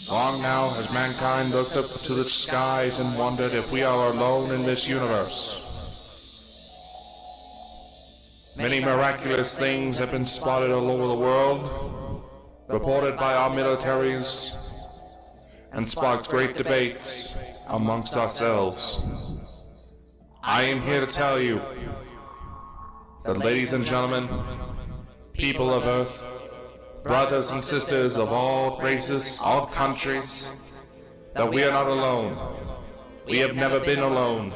Long now has mankind looked up to the skies and wondered if we are alone in this universe. Many miraculous things have been spotted all over the world, reported by our militaries, and sparked great debates amongst ourselves. I am here to tell you that, ladies and gentlemen, people of Earth, brothers and sisters of all races, all countries, that we are not alone. We have never been alone.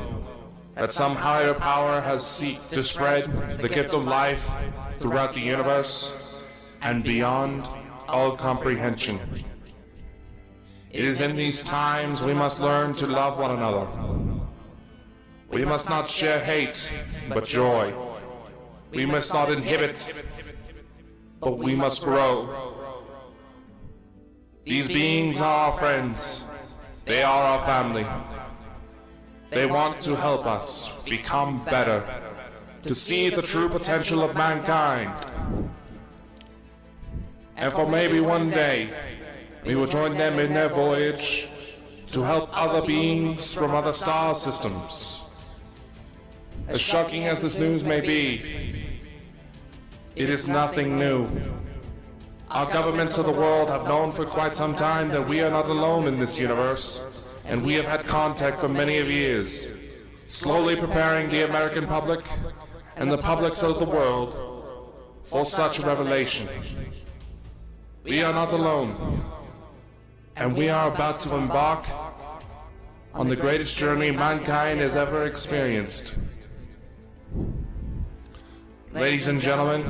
That some higher power has sought to spread the gift of life throughout the universe and beyond all comprehension. It is in these times we must learn to love one another. We must not share hate, but joy. We must not inhibit, but we must grow. These beings are our friends. They are our family. They want to help us become better, to see the true potential of mankind. And for maybe one day, we will join them in their voyage to help other beings from other star systems. As shocking as this news may be, it is nothing new. Our governments of the world have known for quite some time that we are not alone in this universe, and we have had contact for many of years, slowly preparing the American public and the publics of the world for such revelation. We are not alone, and we are about to embark on the greatest journey mankind has ever experienced. Ladies and gentlemen,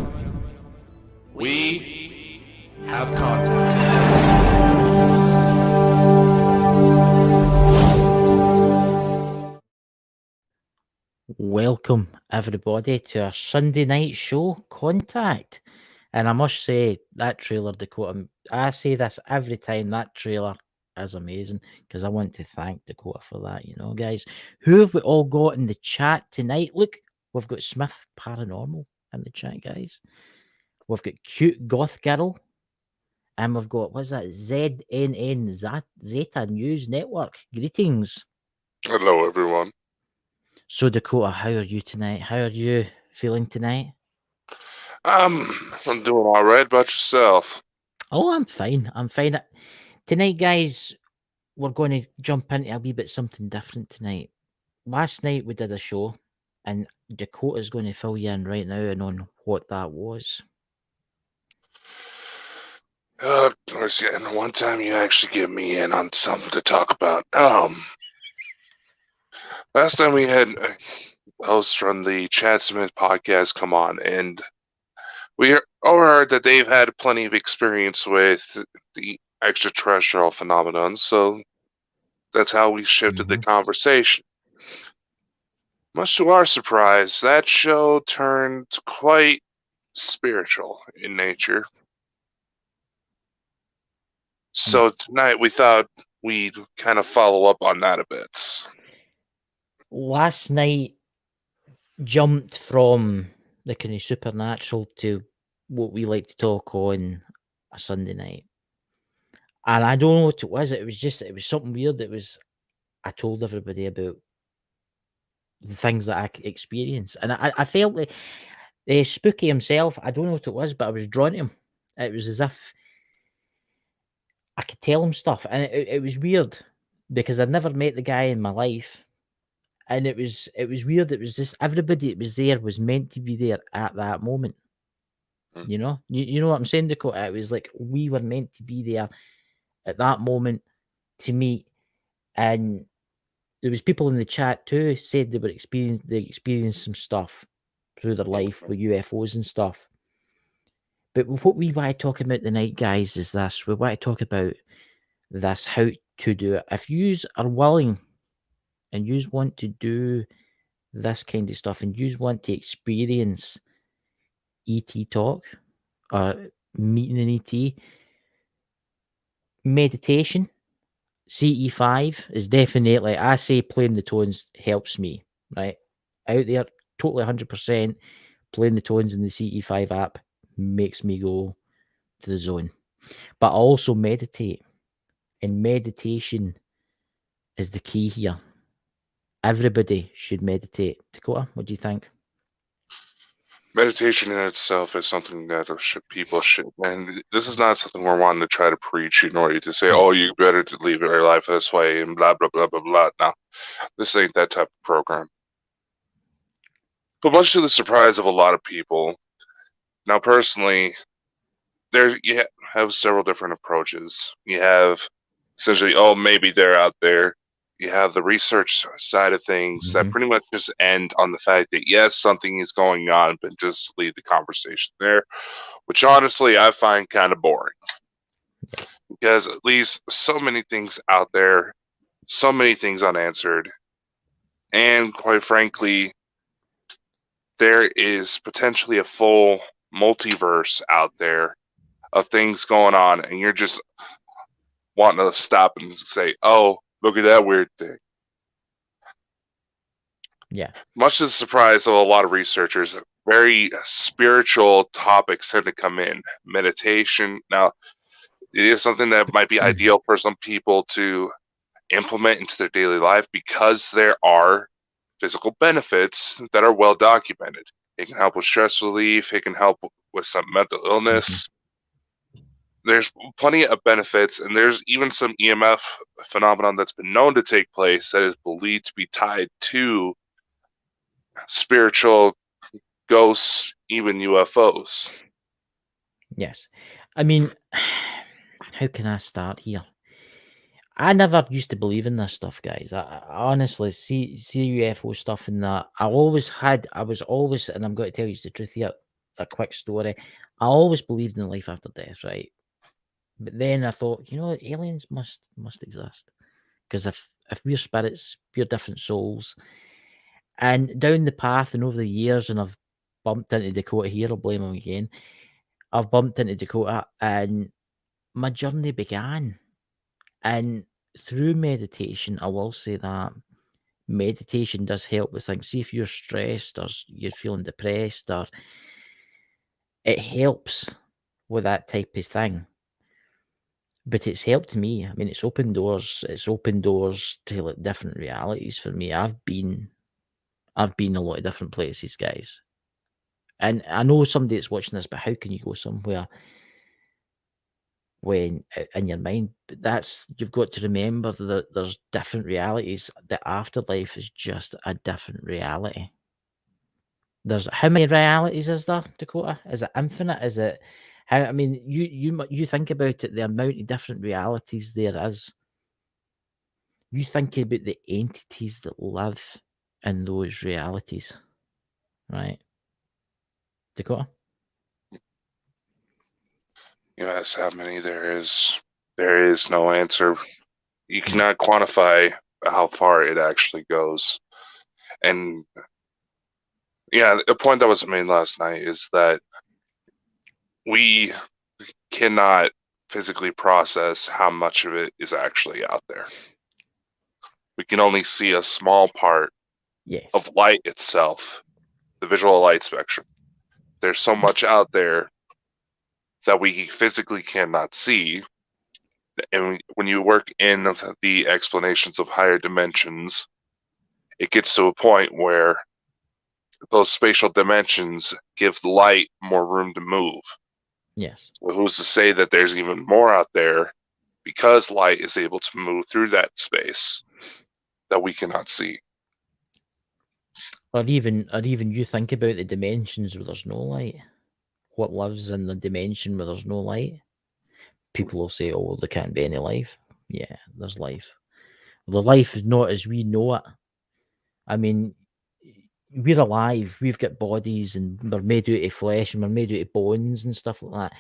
we have contact. Welcome, everybody, to our Sunday night show, Contact. And I must say, that trailer, Dakota, I say this every time, that trailer is amazing, because I want to thank Dakota for that, you know, guys. Who have we all got in the chat tonight? Look, we've got Smith Paranormal in the chat, guys. We've got Cute Goth Girl. And we've got, what's that, ZNN, Zeta News Network. Greetings. Hello, everyone. So, Dakota, how are you tonight? How are you feeling tonight? I'm doing all right. About yourself? Oh, I'm fine. I'm fine. Tonight, guys, we're going to jump into a wee bit something different tonight. Last night we did a show, and Dakota's going to fill you in right now and on what that was. And one time you actually get me in on something to talk about. Last time we had a host from the Chad Smith podcast come on, and we heard that they've had plenty of experience with the extraterrestrial phenomenon, so that's how we shifted the conversation. Much to our surprise, that show turned quite spiritual in nature. So tonight we thought we'd kind of follow up on that a bit. Last night jumped from the kind of supernatural to what we like to talk on a Sunday night. And I don't know what it was. It was something weird. I told everybody about the things that I experienced. And I felt like Spooky himself, I don't know what it was, but I was drawn to him. It was as if I could tell him stuff. And it was weird because I'd never met the guy in my life. And it was weird. It was just everybody that was there was meant to be there at that moment. You know? You know what I'm saying, Dakota? It was like we were meant to be there at that moment to meet. And there was people in the chat too said they experienced some stuff through their life with UFOs and stuff. But what we want to talk about tonight, guys, is this. We want to talk about this, how to do it. If you are willing and you want to do this kind of stuff and you want to experience ET talk or meeting an ET, meditation, CE5 is definitely, I say playing the tones helps me, right? Out there, totally 100%, playing the tones in the CE5 app makes me go to the zone. But I also meditate. And meditation is the key here. Everybody should meditate. Dakota, what do you think? Meditation in itself is something that people should, and this is not something we're wanting to try to preach in order to say, Yeah. oh, you better to live your life this way and blah, blah, blah, blah, blah. No, this ain't that type of program. But much to the surprise of a lot of people, now personally, you have several different approaches. You have essentially, oh, maybe they're out there. You have the research side of things that pretty much just end on the fact that, yes, something is going on, but just leave the conversation there, which honestly I find kind of boring. Because at least so many things out there, so many things unanswered, and quite frankly, there is potentially a full multiverse out there of things going on, and you're just wanting to stop and say, oh, look at that weird thing. Yeah. Much to the surprise of a lot of researchers, very spiritual topics tend to come in. Meditation. Now, it is something that might be ideal for some people to implement into their daily life because there are physical benefits that are well documented. It can help with stress relief. It can help with some mental illness. There's plenty of benefits, and there's even some EMF phenomenon that's been known to take place that is believed to be tied to spiritual ghosts, even UFOs. Yes. I mean, how can I start here? I never used to believe in this stuff, guys. I honestly see UFO stuff and that. I was always, and I'm going to tell you the truth here, a quick story. I always believed in life after death, right? But then I thought, aliens must exist. Because if we're spirits, we're different souls. And down the path and over the years, and I've bumped into Dakota here, I'll blame him again. I've bumped into Dakota and my journey began. And through meditation, I will say that meditation does help with things. See if you're stressed or you're feeling depressed, or it helps with that type of thing. But it's helped me. I mean, it's opened doors. It's opened doors to like different realities for me. I've been a lot of different places, guys. And I know somebody that's watching this, but how can you go somewhere when in your mind? But you've got to remember that there's different realities. The afterlife is just a different reality. There's how many realities is there, Dakota? Is it infinite? Is it how? I mean, you think about it. The amount of different realities there is. You think about the entities that live in those realities, right, Dakota? Yes, how many there is no answer. You cannot quantify how far it actually goes. And yeah, the point that was made last night is that we cannot physically process how much of it is actually out there. We can only see a small part of light itself, the visual light spectrum. There's so much out there that we physically cannot see. And when you work in the explanations of higher dimensions, it gets to a point where those spatial dimensions give light more room to move. Yes. Well, who's to say that there's even more out there because light is able to move through that space that we cannot see? Or even you think about the dimensions where there's no light. What lives in the dimension where there's no light? People will say, "Oh, there can't be any life." Yeah, there's life. The life is not as we know it. I mean, we're alive. We've got bodies, and we're made out of flesh, and we're made out of bones and stuff like that.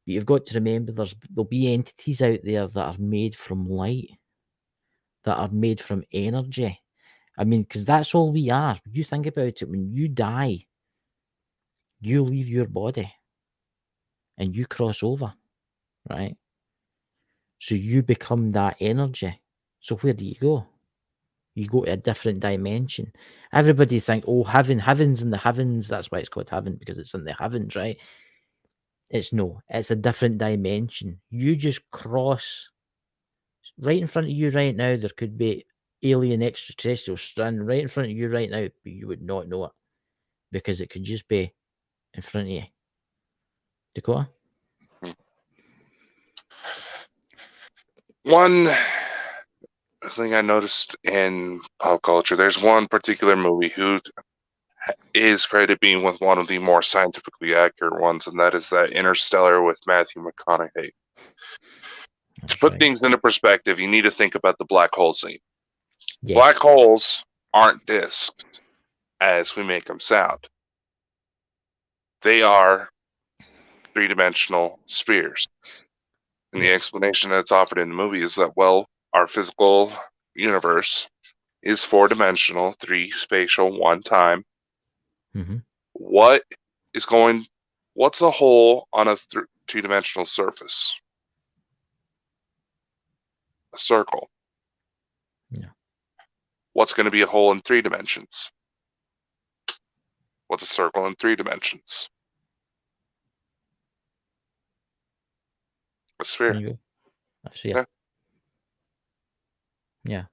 But you've got to remember, there'll be entities out there that are made from light, that are made from energy. I mean, because that's all we are. You think about it. When you die, you leave your body, and you cross over, right? So you become that energy. So where do you go? You go to a different dimension. Everybody think, oh, heaven's in the heavens. That's why it's called heaven, because it's in the heavens, right? It's a different dimension. You just cross right in front of you right now, there could be alien extraterrestrials standing right in front of you right now, but you would not know it because it could just be in front of you. Dakota? One thing I noticed in pop culture, there's one particular movie who is credited being with one of the more scientifically accurate ones, and that is that Interstellar with Matthew McConaughey. To put things into perspective, you need to think about the black hole scene. Yes. Black holes aren't disks as we make them sound. They are three-dimensional spheres. And the explanation that's offered in the movie is that, well, our physical universe is four-dimensional, three spatial, one time. Mm-hmm. What's a hole on a two-dimensional surface? A circle. Yeah. What's going to be a hole in 3 dimensions? What's a circle in 3 dimensions? A sphere. A sphere. Yeah.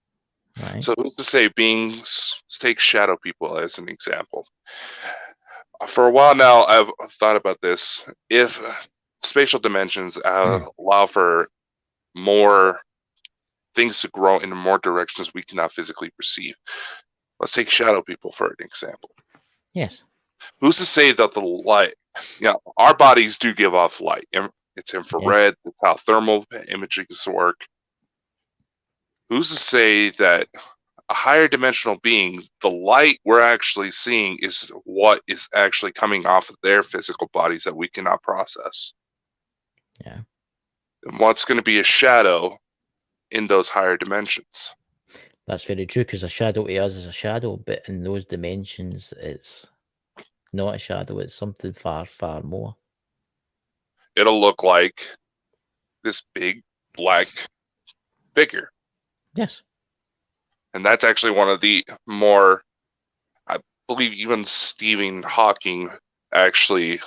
Right. So who's to say beings, let's take shadow people as an example. For a while now, I've thought about this. If spatial dimensions allow for more things to grow in more directions we cannot physically perceive. Let's take shadow people for an example. Yes. Who's to say that the light, our bodies do give off light. It's infrared, that's how thermal imaging work. Who's to say that a higher dimensional being, the light we're actually seeing is what is actually coming off of their physical bodies that we cannot process? Yeah. And what's going to be a shadow in those higher dimensions? That's very true, because a shadow to us is a shadow, but in those dimensions, it's not a shadow. It's something far, far more. It'll look like this big black figure. Yes. And that's actually one of the more, I believe even Stephen Hawking actually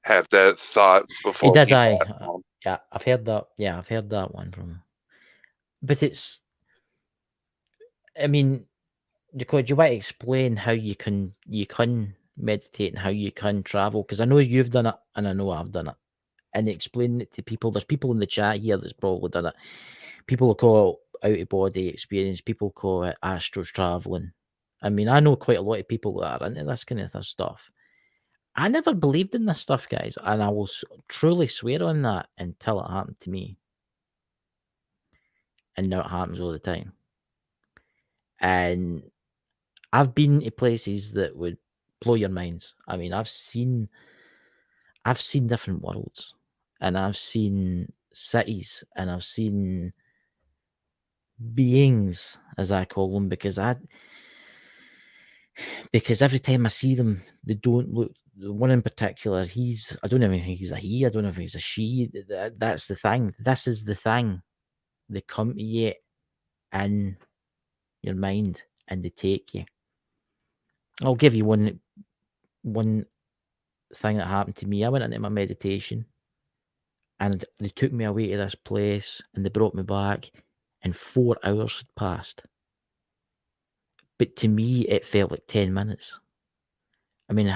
had that thought before He did, passed on. yeah, I've heard that. Yeah, I've heard that one from him. But it's, I mean, do you want to explain how you can meditate and how you can travel? Because I know you've done it and I know I've done it. And explain it to people. There's people in the chat here that's probably done it. People call it out-of-body experience. People call it astral traveling. I mean, I know quite a lot of people that are into this kind of stuff. I never believed in this stuff, guys, and I will truly swear on that until it happened to me. And now it happens all the time. And I've been to places that would blow your minds. I mean, I've seen different worlds, and I've seen cities, and I've seen beings, as I call them, because every time I see them, they don't look. The one in particular, I don't know if he's a he, I don't know if he's a she. That's the thing. This is the thing. They come to you in your mind and they take you. I'll give you one thing that happened to me. I went into my meditation and they took me away to this place and they brought me back, and 4 hours had passed. But to me, it felt like 10 minutes. I mean,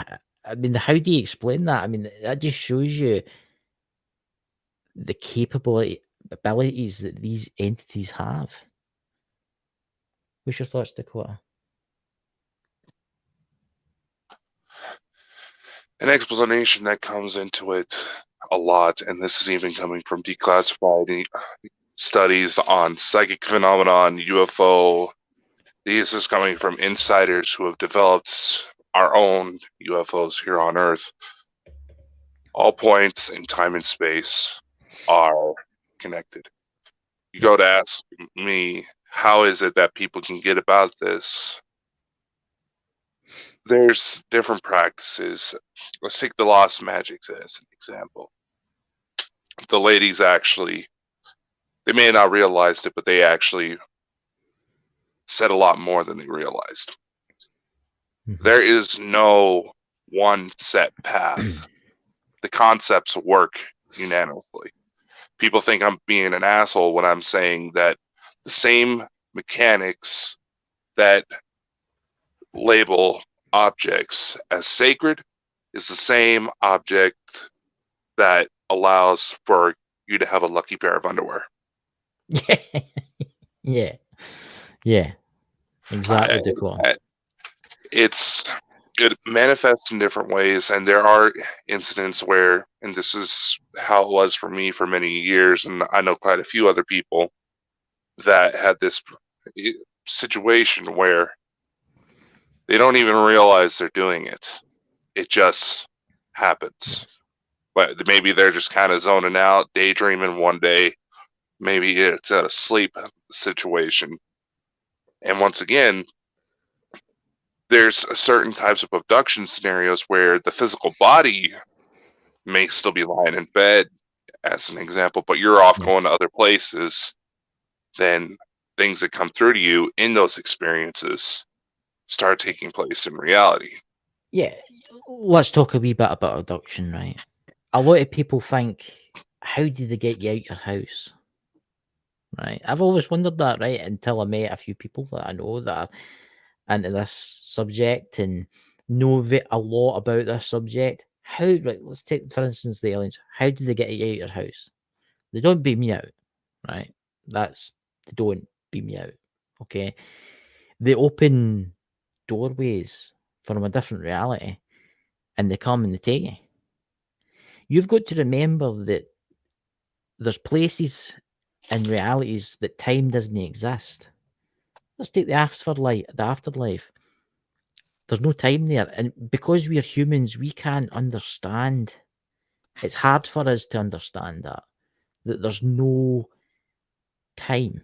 how do you explain that? I mean, that just shows you the abilities that these entities have. What's your thoughts, Dakota? An explanation that comes into it a lot, and this is even coming from declassified studies on psychic phenomenon, UFO. This is coming from insiders who have developed our own UFOs here on Earth. All points in time and space are connected. You go to ask me, how is it that people can get about this? There's different practices. Let's take the Lost Magics as an example. The ladies actually, they may not realized it, but they actually said a lot more than they realized. Mm-hmm. There is no one set path. The concepts work unanimously. people think I'm being an asshole when I'm saying that the same mechanics that label objects as sacred is the same object that allows for you to have a lucky pair of underwear. Yeah. Yeah. Exactly, Dakota. It manifests in different ways, and there are incidents where, and this is how it was for me for many years, and I know quite a few other people that had this situation where they don't even realize they're doing it. It just happens. Yes. But maybe they're just kind of zoning out, daydreaming one day. Maybe it's a sleep situation. And once again, there's certain types of abduction scenarios where the physical body may still be lying in bed, as an example, but you're off going to other places. Then things that come through to you in those experiences start taking place in reality. Yeah, let's talk a wee bit about abduction, right? A lot of people think, how did they get you out your house? Right? I've always wondered that, right? Until I met a few people that I know that are into this subject and know a lot about this subject. How, right, let's take, for instance, the aliens. How did they get you out your house? They don't beam me out, right? They don't beam me out, okay? They open doorways from a different reality and they come and they take you. You've got to remember that there's places and realities that time doesn't exist. Let's take the afterlife. There's no time there. And because we're humans, we can't understand. It's hard for us to understand that there's no time.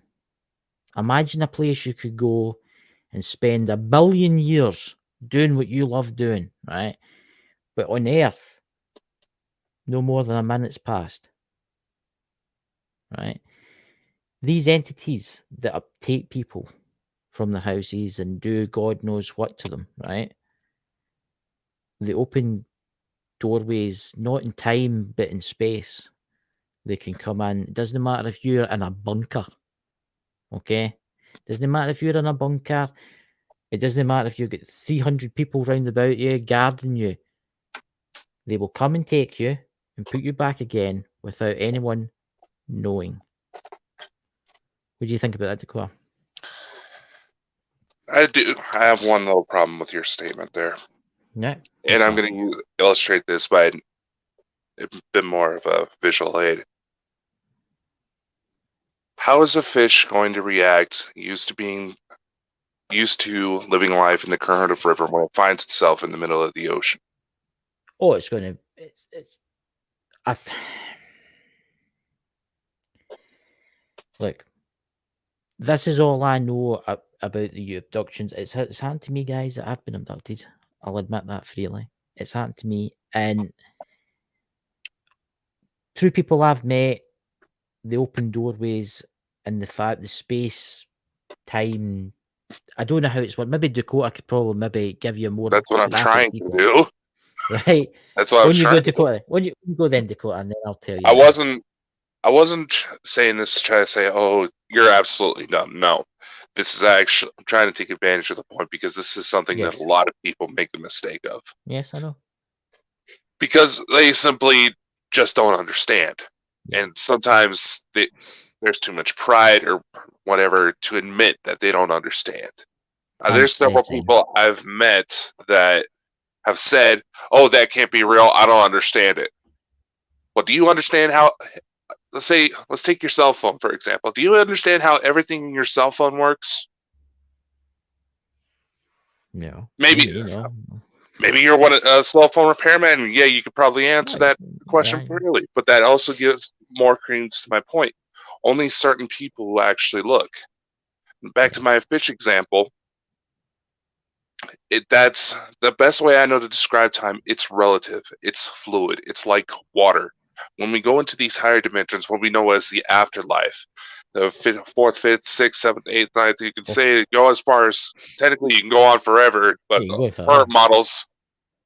Imagine a place you could go and spend 1 billion years doing what you love doing, right? But on Earth, no more than a minute's passed, right? These entities that take people from the houses and do God knows what to them, right? They open doorways, not in time, but in space. They can come in. It doesn't matter if you're in a bunker, okay? Doesn't matter if you're in a bunker. It doesn't matter if you've got 300 people round about you guarding you. They will come and take you and put you back again without anyone knowing. What do you think about that, Dakota? I have one little problem with your statement there. Yeah. And I'm going to illustrate this by a bit more of a visual aid. How is a fish going to react used to living life in the current of river when it finds itself in the middle of the ocean? Oh, it's going to... Look, this is all I know about the abductions. It's happened to me, guys, that I've been abducted. I'll admit that freely. It's happened to me. And through people I've met, the open doorways and the fact, the space, time, I don't know how it's worked. Maybe Dakota could probably maybe give you more. That's what I'm trying to do. Right. That's what I was trying to do. When you go then, Dakota, and then I'll tell you. I wasn't saying this to try to say, oh, you're absolutely dumb. No. This is actually, I'm trying to take advantage of the point because this is something that a lot of people make the mistake of. Yes, I know. Because they simply just don't understand. Yeah. And sometimes there's too much pride or whatever to admit that they don't understand. There's several people I've met that have said, oh, that can't be real. I don't understand it. Well, do you understand how... Let's take your cell phone, for example. Do you understand how everything in your cell phone works? No. Maybe you're a cell phone repairman. Yeah, you could probably answer that question clearly. But that also gives more credence to my point. Only certain people who actually look. Back to my fish example. That's the best way I know to describe time. It's relative. It's fluid. It's like water. When we go into these higher dimensions, what we know as the afterlife, the fourth, fifth, sixth, seventh, eighth, ninth, you can say go as far as technically you can go on forever, but current models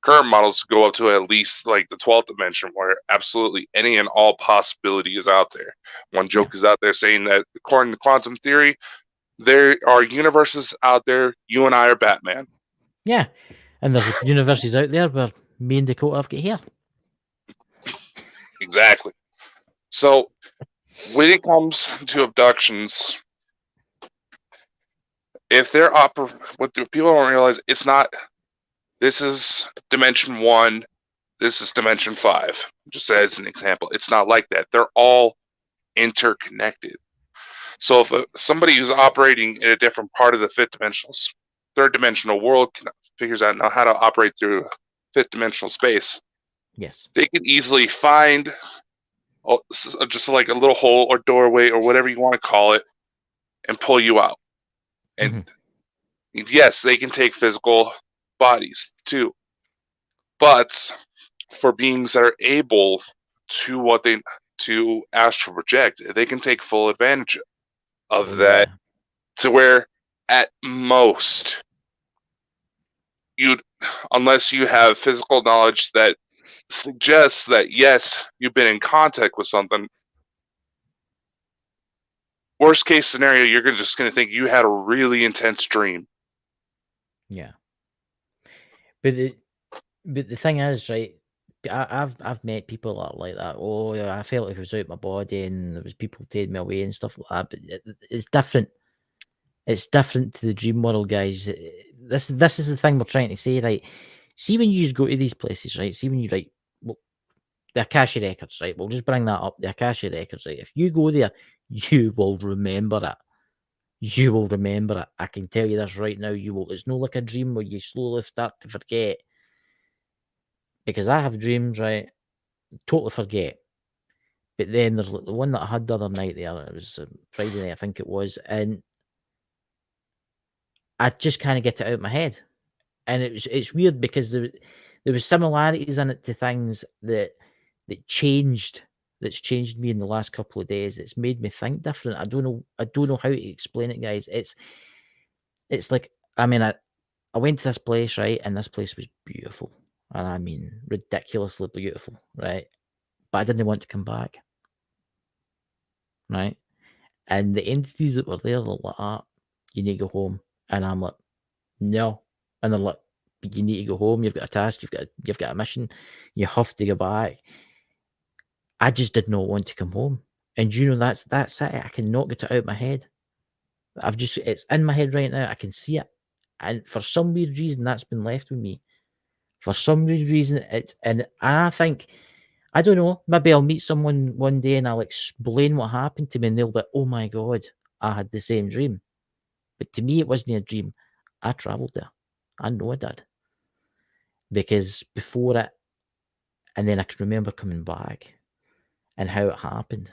current models go up to at least like the 12th dimension, where absolutely any and all possibility is out there. One joke is out there saying that according to quantum theory, there are universes out there. You and I are Batman. Yeah, and there's universes out there where me and Dakota have got hair. Exactly. So when it comes to abductions, if they're what the people don't realize, it's not. This is dimension 1. This is dimension 5. Just as an example, it's not like that. They're all interconnected. So if somebody who's operating in a different part of the third dimensional world figures out how to operate through fifth dimensional space, yes, they can easily find just like a little hole or doorway or whatever you want to call it and pull you out. And yes, they can take physical bodies too. But for beings that are able to astral project, they can take full advantage of that, to where at most unless you have physical knowledge that suggests that yes, you've been in contact with something, worst case scenario, you're just going to think you had a really intense dream. Yeah. But the thing is, right, I've met people that are like that. Oh, I felt like I was out my body and there was people taking me away and stuff like that. But it's different. It's different to the dream world, guys. This is the thing we're trying to say, right? See, when you go to these places, right? See, when you well, the Akasha records, right? We'll just bring that up. The Akasha records, right? If you go there, you will remember it. You will remember it. I can tell you this right now. You will. It's not like a dream where you slowly start to forget. Because I have dreams, right? Totally forget. But then there's the one that I had the other night there. It was Friday night, I think it was, and I just kind of get it out of my head. And it's weird because there was similarities in it to things that changed. That's changed me in the last couple of days. It's made me think different. I don't know how to explain it, guys. It's like, I mean, I went to this place, right? And this place was beautiful. And I mean, ridiculously beautiful, right? But I didn't want to come back, right? And the entities that were there were like, you need to go home. And I'm like, no. And they're like, but you need to go home. You've got a task. You've got a mission. You have to go back. I just did not want to come home. And that's it. I cannot get it out of my head. It's in my head right now. I can see it. And for some weird reason, that's been left with me. For some weird reason, and I think, I don't know, maybe I'll meet someone one day and I'll explain what happened to me and they'll be, oh my God, I had the same dream. But to me, it wasn't a dream. I travelled there. I know I did. Because before it, and then I can remember coming back and how it happened.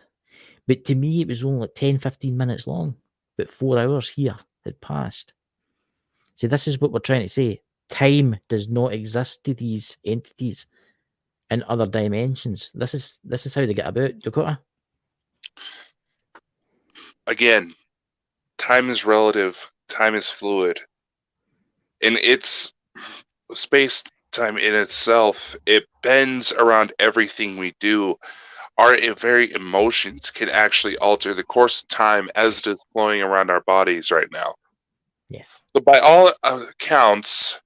But to me, it was only like 10, 15 minutes long. But 4 hours here had passed. See, this is what we're trying to say. Time does not exist to these entities in other dimensions. This is how they get about, Dakota. Again, time is relative. Time is fluid. And it's space-time in itself. It bends around everything we do. Our very emotions can actually alter the course of time as it is flowing around our bodies right now. Yes. So by all accounts,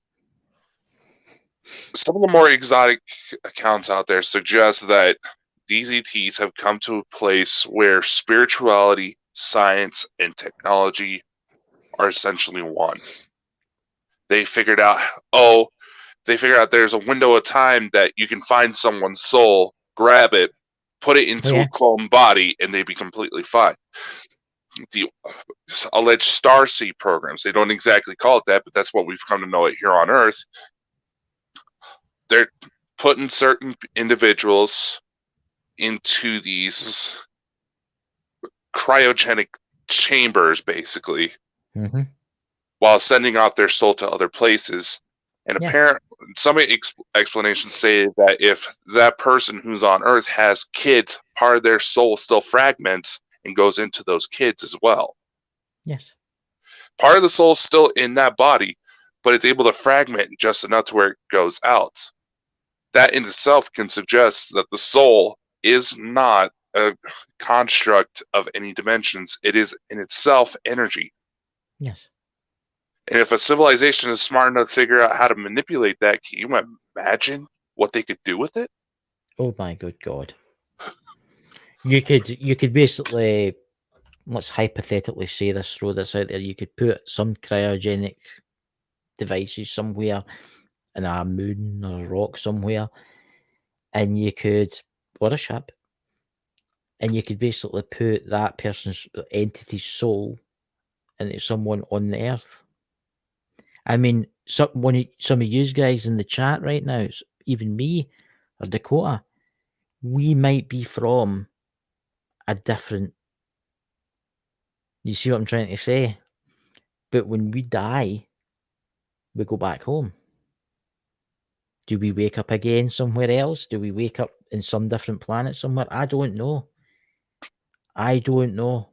some of the more exotic accounts out there suggest that these ETs have come to a place where spirituality, science, and technology are essentially one. They figured out there's a window of time that you can find someone's soul, grab it, put it into a clone body, and they'd be completely fine. The alleged starseed programs, they don't exactly call it that, but that's what we've come to know it here on Earth. They're putting certain individuals into these cryogenic chambers, basically, while sending off their soul to other places. And apparently, some explanations say that if that person who's on Earth has kids, part of their soul still fragments and goes into those kids as well. Yes. Part of the soul is still in that body, but it's able to fragment just enough to where it goes out. That in itself can suggest that the soul is not a construct of any dimensions. It is in itself energy. Yes. And if a civilization is smart enough to figure out how to manipulate that, can you imagine what they could do with it? Oh my good God. You could basically, let's hypothetically say this, throw this out there, you could put some cryogenic devices somewhere in a moon or a rock somewhere, and you could, or a ship, and you could basically put that person's entity's soul into someone on the earth. I mean, some of you guys in the chat right now, even me or Dakota, we might be from a different. You see what I'm trying to say? But when we die, we go back home. Do we wake up again somewhere else? Do we wake up in some different planet somewhere? I don't know. I don't know.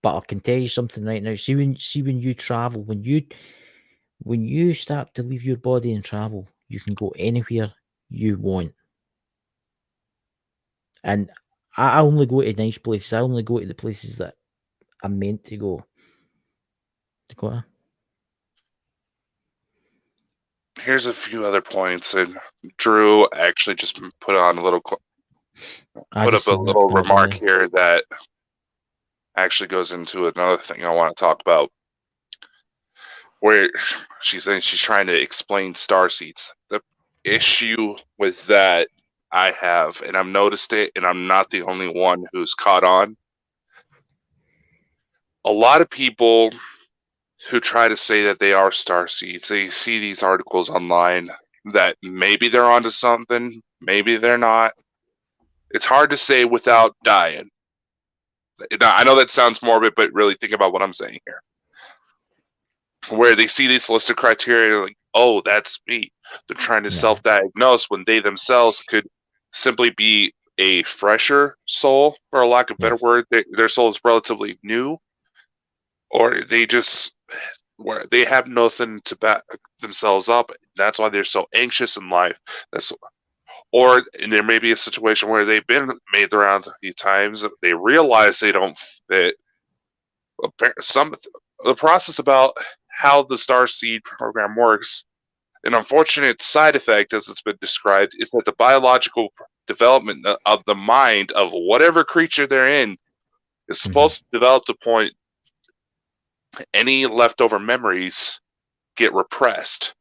But I can tell you something right now. See when you travel, when you start to leave your body and travel, you can go anywhere you want. And I only go to nice places. I only go to the places that I'm meant to go. Dakota? Here's a few other points, and Drew actually just put on a little, put up a little remark here that actually goes into another thing I want to talk about, where she's saying she's trying to explain starseeds. The issue with that I have, and I've noticed it, and I'm not the only one who's caught on. A lot of people who try to say that they are starseeds, they see these articles online that maybe they're onto something, maybe they're not. It's hard to say without dying. I know that sounds morbid, but really think about what I'm saying here. Where they see these list of criteria, like, oh, that's me. They're trying to self-diagnose when they themselves could simply be a fresher soul, for a lack of a better word. Their soul is relatively new, or they just, where they have nothing to back themselves up. That's why they're so anxious in life. Or there may be a situation where they've been made the rounds a few times. They realize they don't fit. The process about how the Starseed program works, an unfortunate side effect, as it's been described, is that the biological development of the mind of whatever creature they're in is supposed to develop to point any leftover memories get repressed.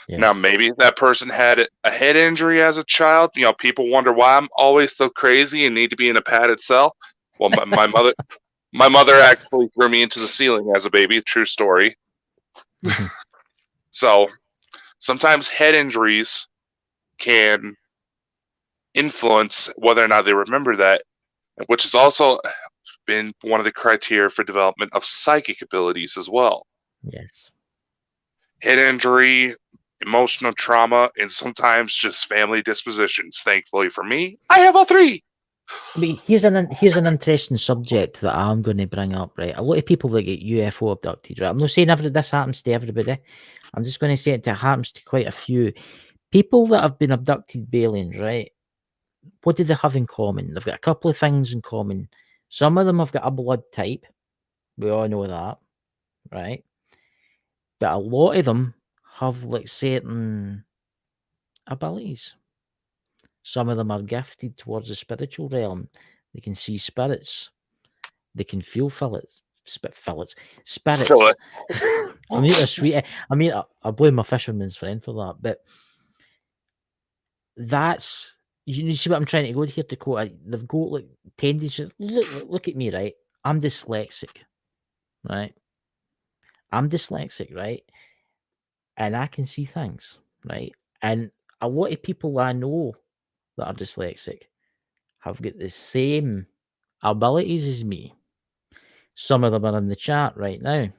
Yes. Now, maybe that person had a head injury as a child. You know, people wonder why I'm always so crazy and need to be in a padded cell. Well, my mother actually threw me into the ceiling as a baby. True story. So sometimes head injuries can influence whether or not they remember that, which has also been one of the criteria for development of psychic abilities as well. Yes. Head injury, emotional trauma, and sometimes just family dispositions. Thankfully for me, I have all three. I mean, here's an interesting subject that I'm going to bring up, right? A lot of people that get UFO abducted, right? I'm not saying this happens to everybody. I'm just going to say it happens to quite a few. People that have been abducted by aliens, right? What do they have in common? They've got a couple of things in common. Some of them have got a blood type. We all know that, right? But a lot of them have like certain abilities. Some of them are gifted towards the spiritual realm. They can see spirits. They can feel spirits. I mean, they're sweet. I mean, I blame my fisherman's friend for that, but that's, you see what I'm trying to go here, Dakota. They've got like tendencies. Look at me, right? I'm dyslexic, right? Right? And I can see things, right? And a lot of people I know that are dyslexic have got the same abilities as me. Some of them are in the chat right now.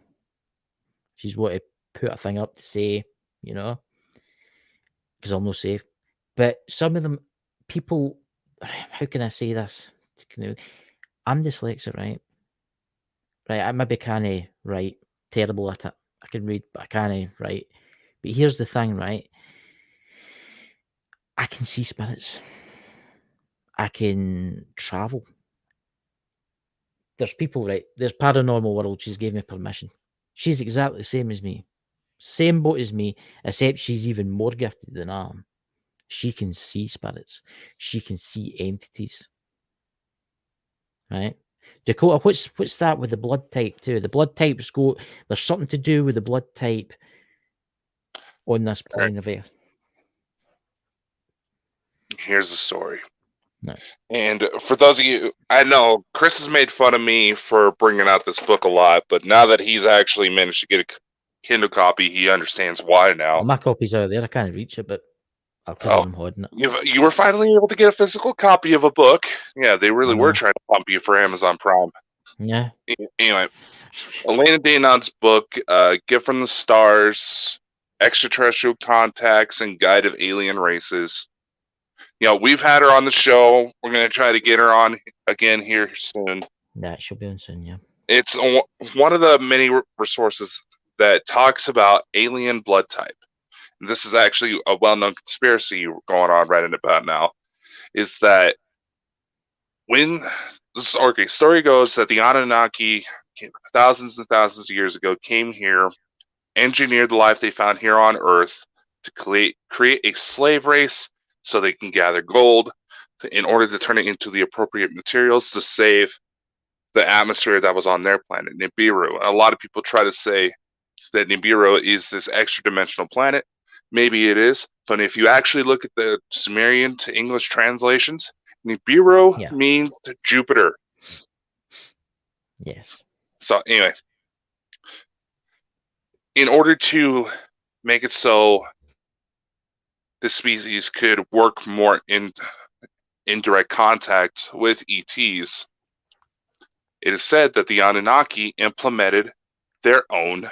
She's want to put a thing up to say, you know, because I'm not safe. But some of them, people, how can I say this? I'm dyslexic, right? Right, I maybe can't write, terrible at it. I can read, but I can't write. But here's the thing, right? I can see spirits. I can travel. There's people, right? There's Paranormal World. She's gave me permission. She's exactly the same as me. Same boat as me, except she's even more gifted than I am. She can see spirits. She can see entities. Right? Dakota, what's that with the blood type too? The blood types go. There's something to do with the blood type on this plane of Earth. Here's the story. No. And for those of you, I know Chris has made fun of me for bringing out this book a lot, but now that he's actually managed to get a Kindle copy, he understands why now. Well, my copy's out there. I can't reach it, but I'll carry on holding it. You were finally able to get a physical copy of a book. Yeah, they really were trying to pump you for Amazon Prime. Yeah. Anyway, Elena Danon's book, Gift from the Stars, Extraterrestrial Contacts, and Guide of Alien Races. We've had her on the show. We're going to try to get her on again here soon. Yeah, she'll be on soon, yeah. It's one of the many resources that talks about alien blood type. And this is actually a well-known conspiracy going on right about now, is that when the story goes that the Anunnaki thousands and thousands of years ago came here, engineered the life they found here on Earth to create a slave race so they can gather gold in order to turn it into the appropriate materials to save the atmosphere that was on their planet, Nibiru. A lot of people try to say that Nibiru is this extra-dimensional planet. Maybe it is, but if you actually look at the Sumerian to English translations, Nibiru means Jupiter. Yes. So anyway, in order to make it so the species could work more in direct contact with ETs, it is said that the Anunnaki implemented their own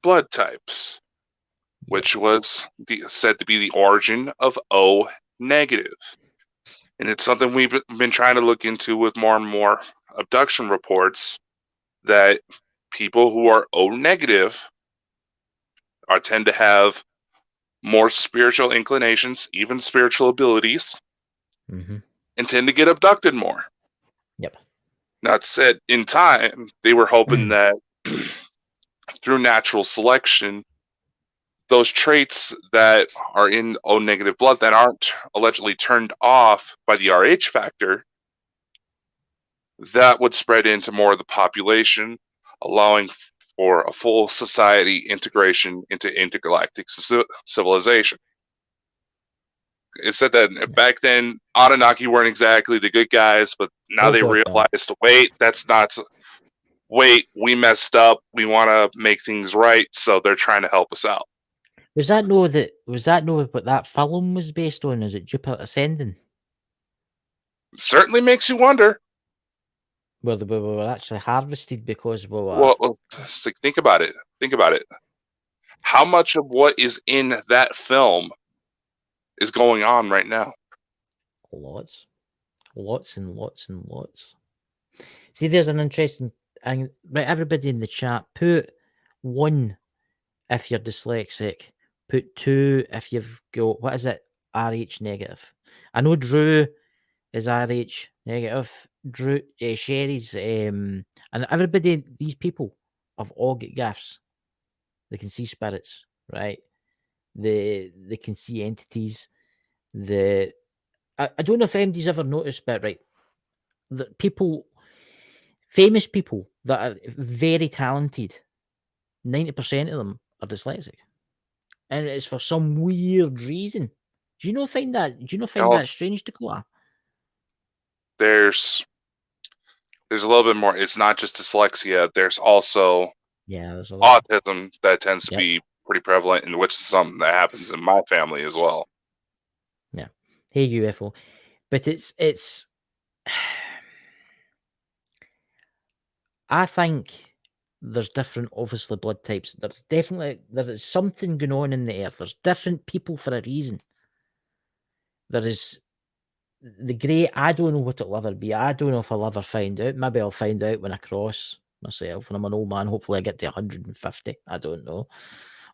blood types, which was said to be the origin of O negative. And it's something we've been trying to look into with more and more abduction reports, that people who are O negative tend to have more spiritual inclinations, even spiritual abilities, and tend to get abducted more. Yep. That said, in time, they were hoping that through natural selection, those traits that are in O negative blood that aren't allegedly turned off by the Rh factor, that would spread into more of the population, allowing for a full society integration into intergalactic civilization. It said that back then, Anunnaki weren't exactly the good guys, but now they realized, we messed up. We want to make things right, so they're trying to help us out. Was that what that film was based on? Is it Jupiter Ascending? Certainly makes you wonder. Where we were actually harvested because we were... Well, think about it. Think about it. How much of what is in that film is going on right now? Lots. Lots and lots and lots. See, there's an interesting... Right, everybody in the chat, put 1 if you're dyslexic. Put 2 if you've got... What is it? RH negative. I know Drew is RH negative. Drew, Sherry's, and everybody, these people have all got gifts. They can see spirits, right? They can see entities. I don't know if anybody's ever noticed, but right, the people, famous people that are very talented, 90% of them are dyslexic, and it's for some weird reason. Do you not find that strange, Dakota? There's a little bit more. It's not just dyslexia. There's also there's autism that tends to be pretty prevalent, and which is something that happens in my family as well. Yeah. Hey, UFO. But it's I think there's different, obviously, blood types. There is something going on in the earth. There's different people for a reason. There is the grey. I don't know what it'll ever be. I don't know if I'll ever find out. Maybe I'll find out when I cross myself. When I'm an old man, hopefully I get to 150. I don't know.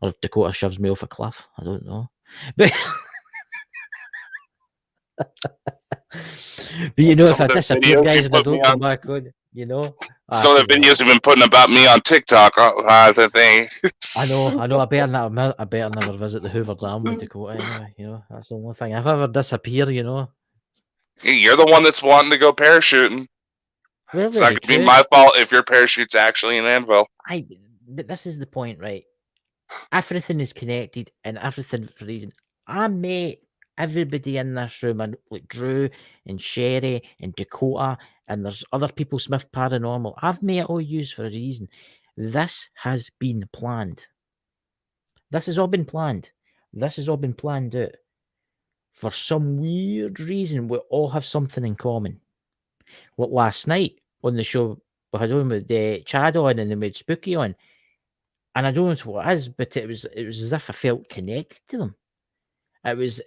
Or if Dakota shoves me off a cliff. I don't know. But but you know, Some if I of the disappear, videos you guys, and I put me don't come on. back on, you know, Some of the fucking videos hell. you've been putting about me on TikTok. The thing. I know. I better never visit the Hoover Dam with Dakota anyway. You know, that's the only thing. If I ever disappear, you know, You're the one that's wanting to go parachuting. we're It's not very going to be true. my fault if your parachute's actually in Anvil. But this is the point, right? Everything is connected and everything for a reason. I met everybody in this room, and like Drew and Sherry and Dakota, and there's other people, Smith Paranormal. I've met all yous for a reason. This has been planned. This has all been planned. This has all been planned out. For some weird reason, we all have something in common. Like last night on the show, we had on with Chad on, and then we had Spooky on. And I don't know what it is, but it was as if I felt connected to them. It was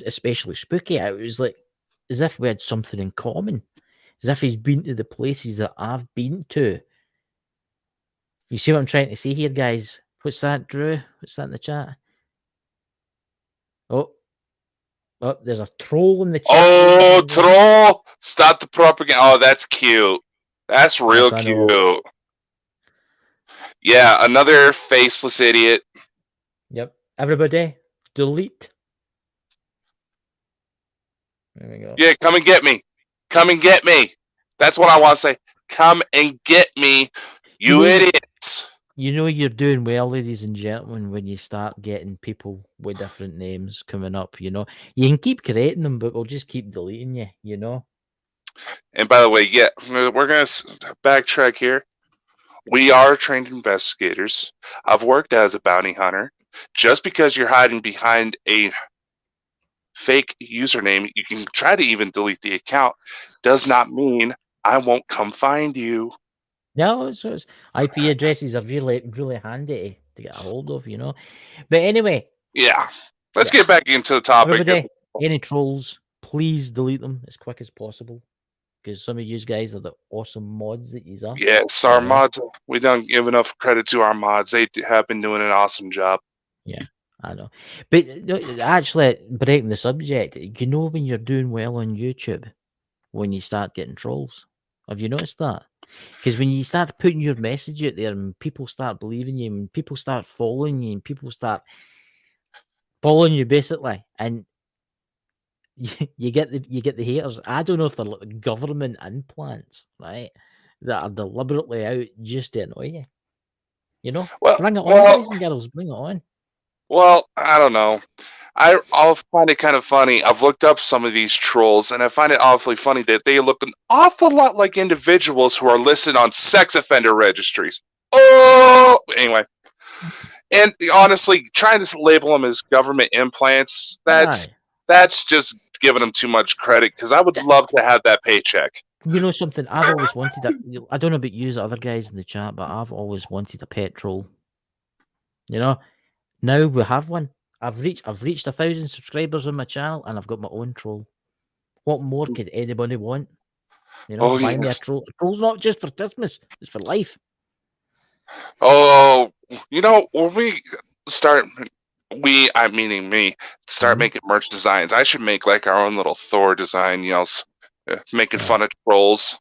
especially Spooky. It was like as if we had something in common. As if he's been to the places that I've been to. You see what I'm trying to say here, guys? What's that, Drew? What's that in the chat? Oh, there's a troll in the chat. Oh, troll! Stop the propaganda. Oh, that's cute. That's real Yes, I cute. know. Yeah, another faceless idiot. Yep. Everybody, delete. There we go. Yeah, come and get me. Come and get me. That's what I want to say. Come and get me, you idiots. You know you're doing well, ladies and gentlemen, when you start getting people with different names coming up, you know. You can keep creating them, but we'll just keep deleting you, you know. And by the way, yeah, we're going to backtrack here. We are trained investigators. I've worked as a bounty hunter. Just because you're hiding behind a fake username, you can try to even delete the account, does not mean I won't come find you. No, it's IP addresses are really, really handy to get a hold of, you know. But anyway. Yeah. Let's get back into the topic. Everybody, any trolls, please delete them as quick as possible. Because some of you guys are the awesome mods that you are. Yes, our mods. We don't give enough credit to our mods. They have been doing an awesome job. Yeah, I know. But actually, breaking the subject, you know when you're doing well on YouTube, when you start getting trolls. Have you noticed that? Because when you start putting your message out there and people start believing you, and people start following you, and people start following you basically, and you get the haters. I don't know if they're like government implants, right? That are deliberately out just to annoy you. You know, bring it on, boys and girls. Bring it on. Well, I don't know. I'll find it kind of funny. I've looked up some of these trolls, and I find it awfully funny that they look an awful lot like individuals who are listed on sex offender registries. Oh, anyway. And honestly, trying to label them as government implants, that's just giving them too much credit, because I would love to have that paycheck. You know something? I've always wanted I don't know about you other guys in the chat, but I've always wanted a pet troll. You know, now we have one. I've reached 1,000 subscribers on my channel, and I've got my own troll. What more could anybody want? You know, buy me a troll. A troll's not just for Christmas; it's for life. Oh, you know, when we start, I meaning me, start making merch designs, I should make like our own little Thor design, you know, making fun of trolls.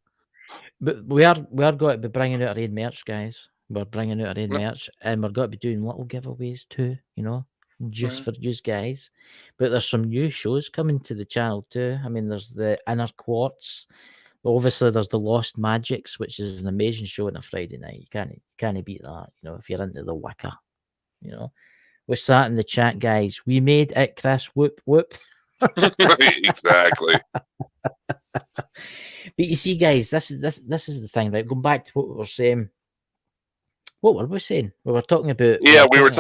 But we are going to be bringing out our own merch, guys. We're bringing out our own merch, and we're going to be doing little giveaways too, you know, just for you guys. But there's some new shows coming to the channel too. I mean, there's the Inner Quartz. Obviously, there's the Lost Magics, which is an amazing show on a Friday night. You can't beat that, you know, if you're into the Wicca, you know. What's that in the chat, guys? We made it, Chris. Whoop whoop. Exactly. But you see, guys, this is the thing, right? Going back to what we were saying. What were we saying? We were talking about. Yeah, we were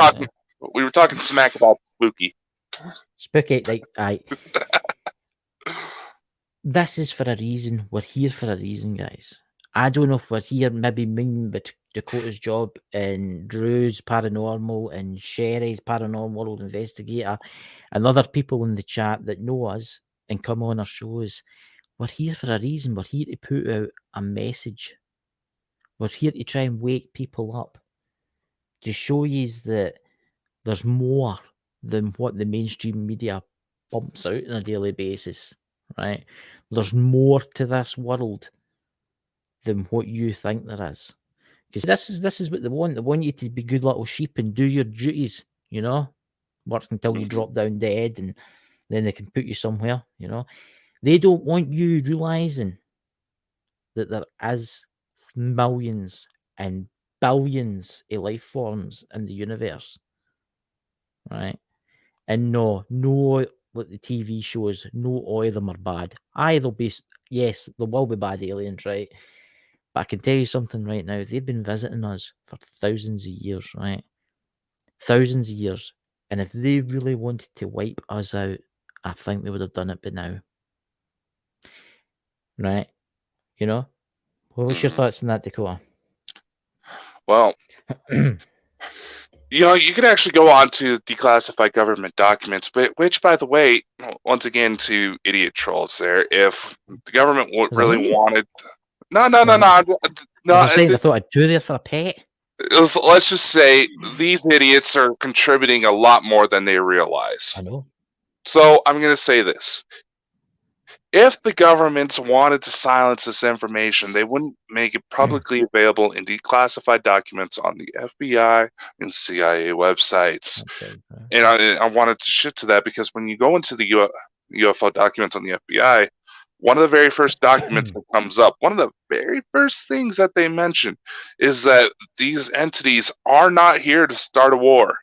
talking smack about Spooky. Spooky, right? This is for a reason. We're here for a reason, guys. I don't know if we're here, maybe meaning but Dakota's job and Drew's paranormal and Sherry's paranormal investigator and other people in the chat that know us and come on our shows. We're here for a reason. We're here to put out a message. We're here to try and wake people up, to show you that there's more than what the mainstream media pumps out on a daily basis, right? There's more to this world than what you think there is. Because this is what they want. They want you to be good little sheep and do your duties, you know? Work until you drop down dead, and then they can put you somewhere, you know? They don't want you realizing that there is millions and billions of life forms in the universe, right? And no, like the TV shows, no all of them are bad. There'll be, yes, there will be bad aliens, right? But I can tell you something right now. They've been visiting us for thousands of years, right? Thousands of years. And if they really wanted to wipe us out, I think they would have done it by now. Right? You know? What's your thoughts on that, Dakota? Well, you know, you can actually go on to declassified government documents, which, by the way, once again, to idiot trolls there, if the government really wanted... No. I thought I'd do this for a pet. Let's just say these idiots are contributing a lot more than they realize. I know. So I'm going to say this. If the governments wanted to silence this information, they wouldn't make it publicly available in declassified documents on the FBI and CIA websites. Okay. And I wanted to shift to that because when you go into the UFO documents on the FBI, one of the very first documents that comes up, one of the very first things that they mention is that these entities are not here to start a war.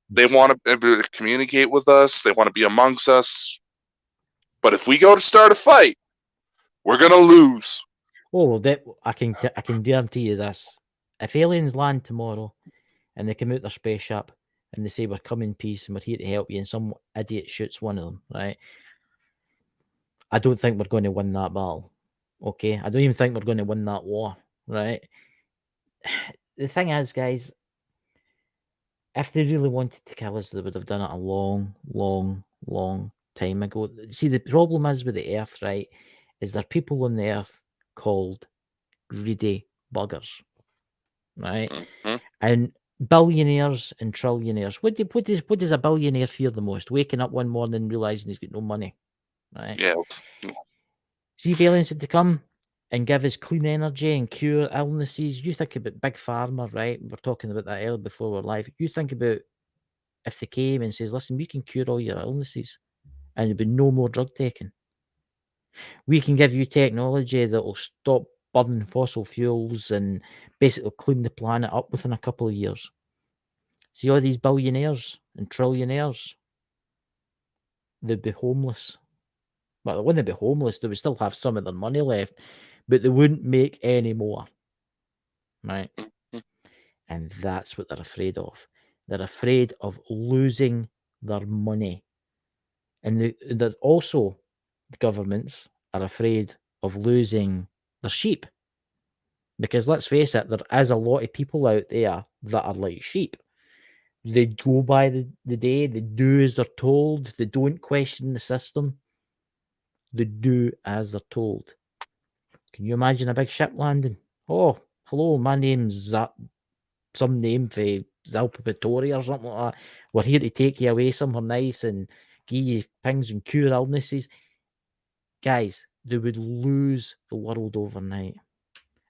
They want to communicate with us. They want to be amongst us. But if we go to start a fight, we're going to lose. Oh, I can guarantee you this. If aliens land tomorrow and they come out their spaceship and they say, we're coming in peace and we're here to help you, and some idiot shoots one of them, right? I don't think we're going to win that battle. Okay? I don't even think we're going to win that war, right? The thing is, guys, if they really wanted to kill us, they would have done it a long, long, long time ago. See, the problem is with the Earth, right, is there are people on the Earth called greedy buggers, right? And billionaires and trillionaires. What does a billionaire fear the most? Waking up one morning and realizing he's got no money, right? Yeah. See, if aliens had to come and give us clean energy and cure illnesses, you think about Big Pharma, right? We were talking about that earlier before we're live. You think about if they came and says, listen, we can cure all your illnesses and there'll be no more drug taking. We can give you technology that will stop burning fossil fuels and basically clean the planet up within a couple of years. See, all these billionaires and trillionaires, they'd be homeless. Well, they wouldn't be homeless. They would still have some of their money left, but they wouldn't make any more. Right? And that's what they're afraid of. They're afraid of losing their money. And the governments are afraid of losing their sheep. Because let's face it, there is a lot of people out there that are like sheep. They go by the day, they do as they're told, they don't question the system. They do as they're told. Can you imagine a big ship landing? Oh, hello, my name's some name for Zalpapatoria or something like that. We're here to take you away somewhere nice and give you things and cure illnesses. Guys, they would lose the world overnight.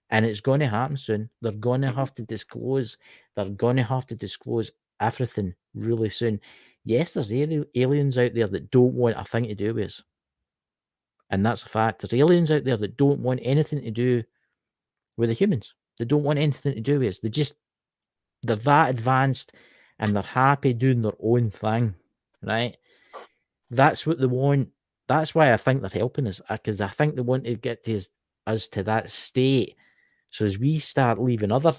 And it's going to happen soon. They're going to have to disclose. They're going to have to disclose everything really soon. Yes, there's aliens out there that don't want a thing to do with us. And that's a fact. There's aliens out there that don't want anything to do with the humans. They don't want anything to do with us. They're that advanced and they're happy doing their own thing, right? That's what they want. That's why I think they're helping us, because I think they want to get us to that state. So as we start leaving other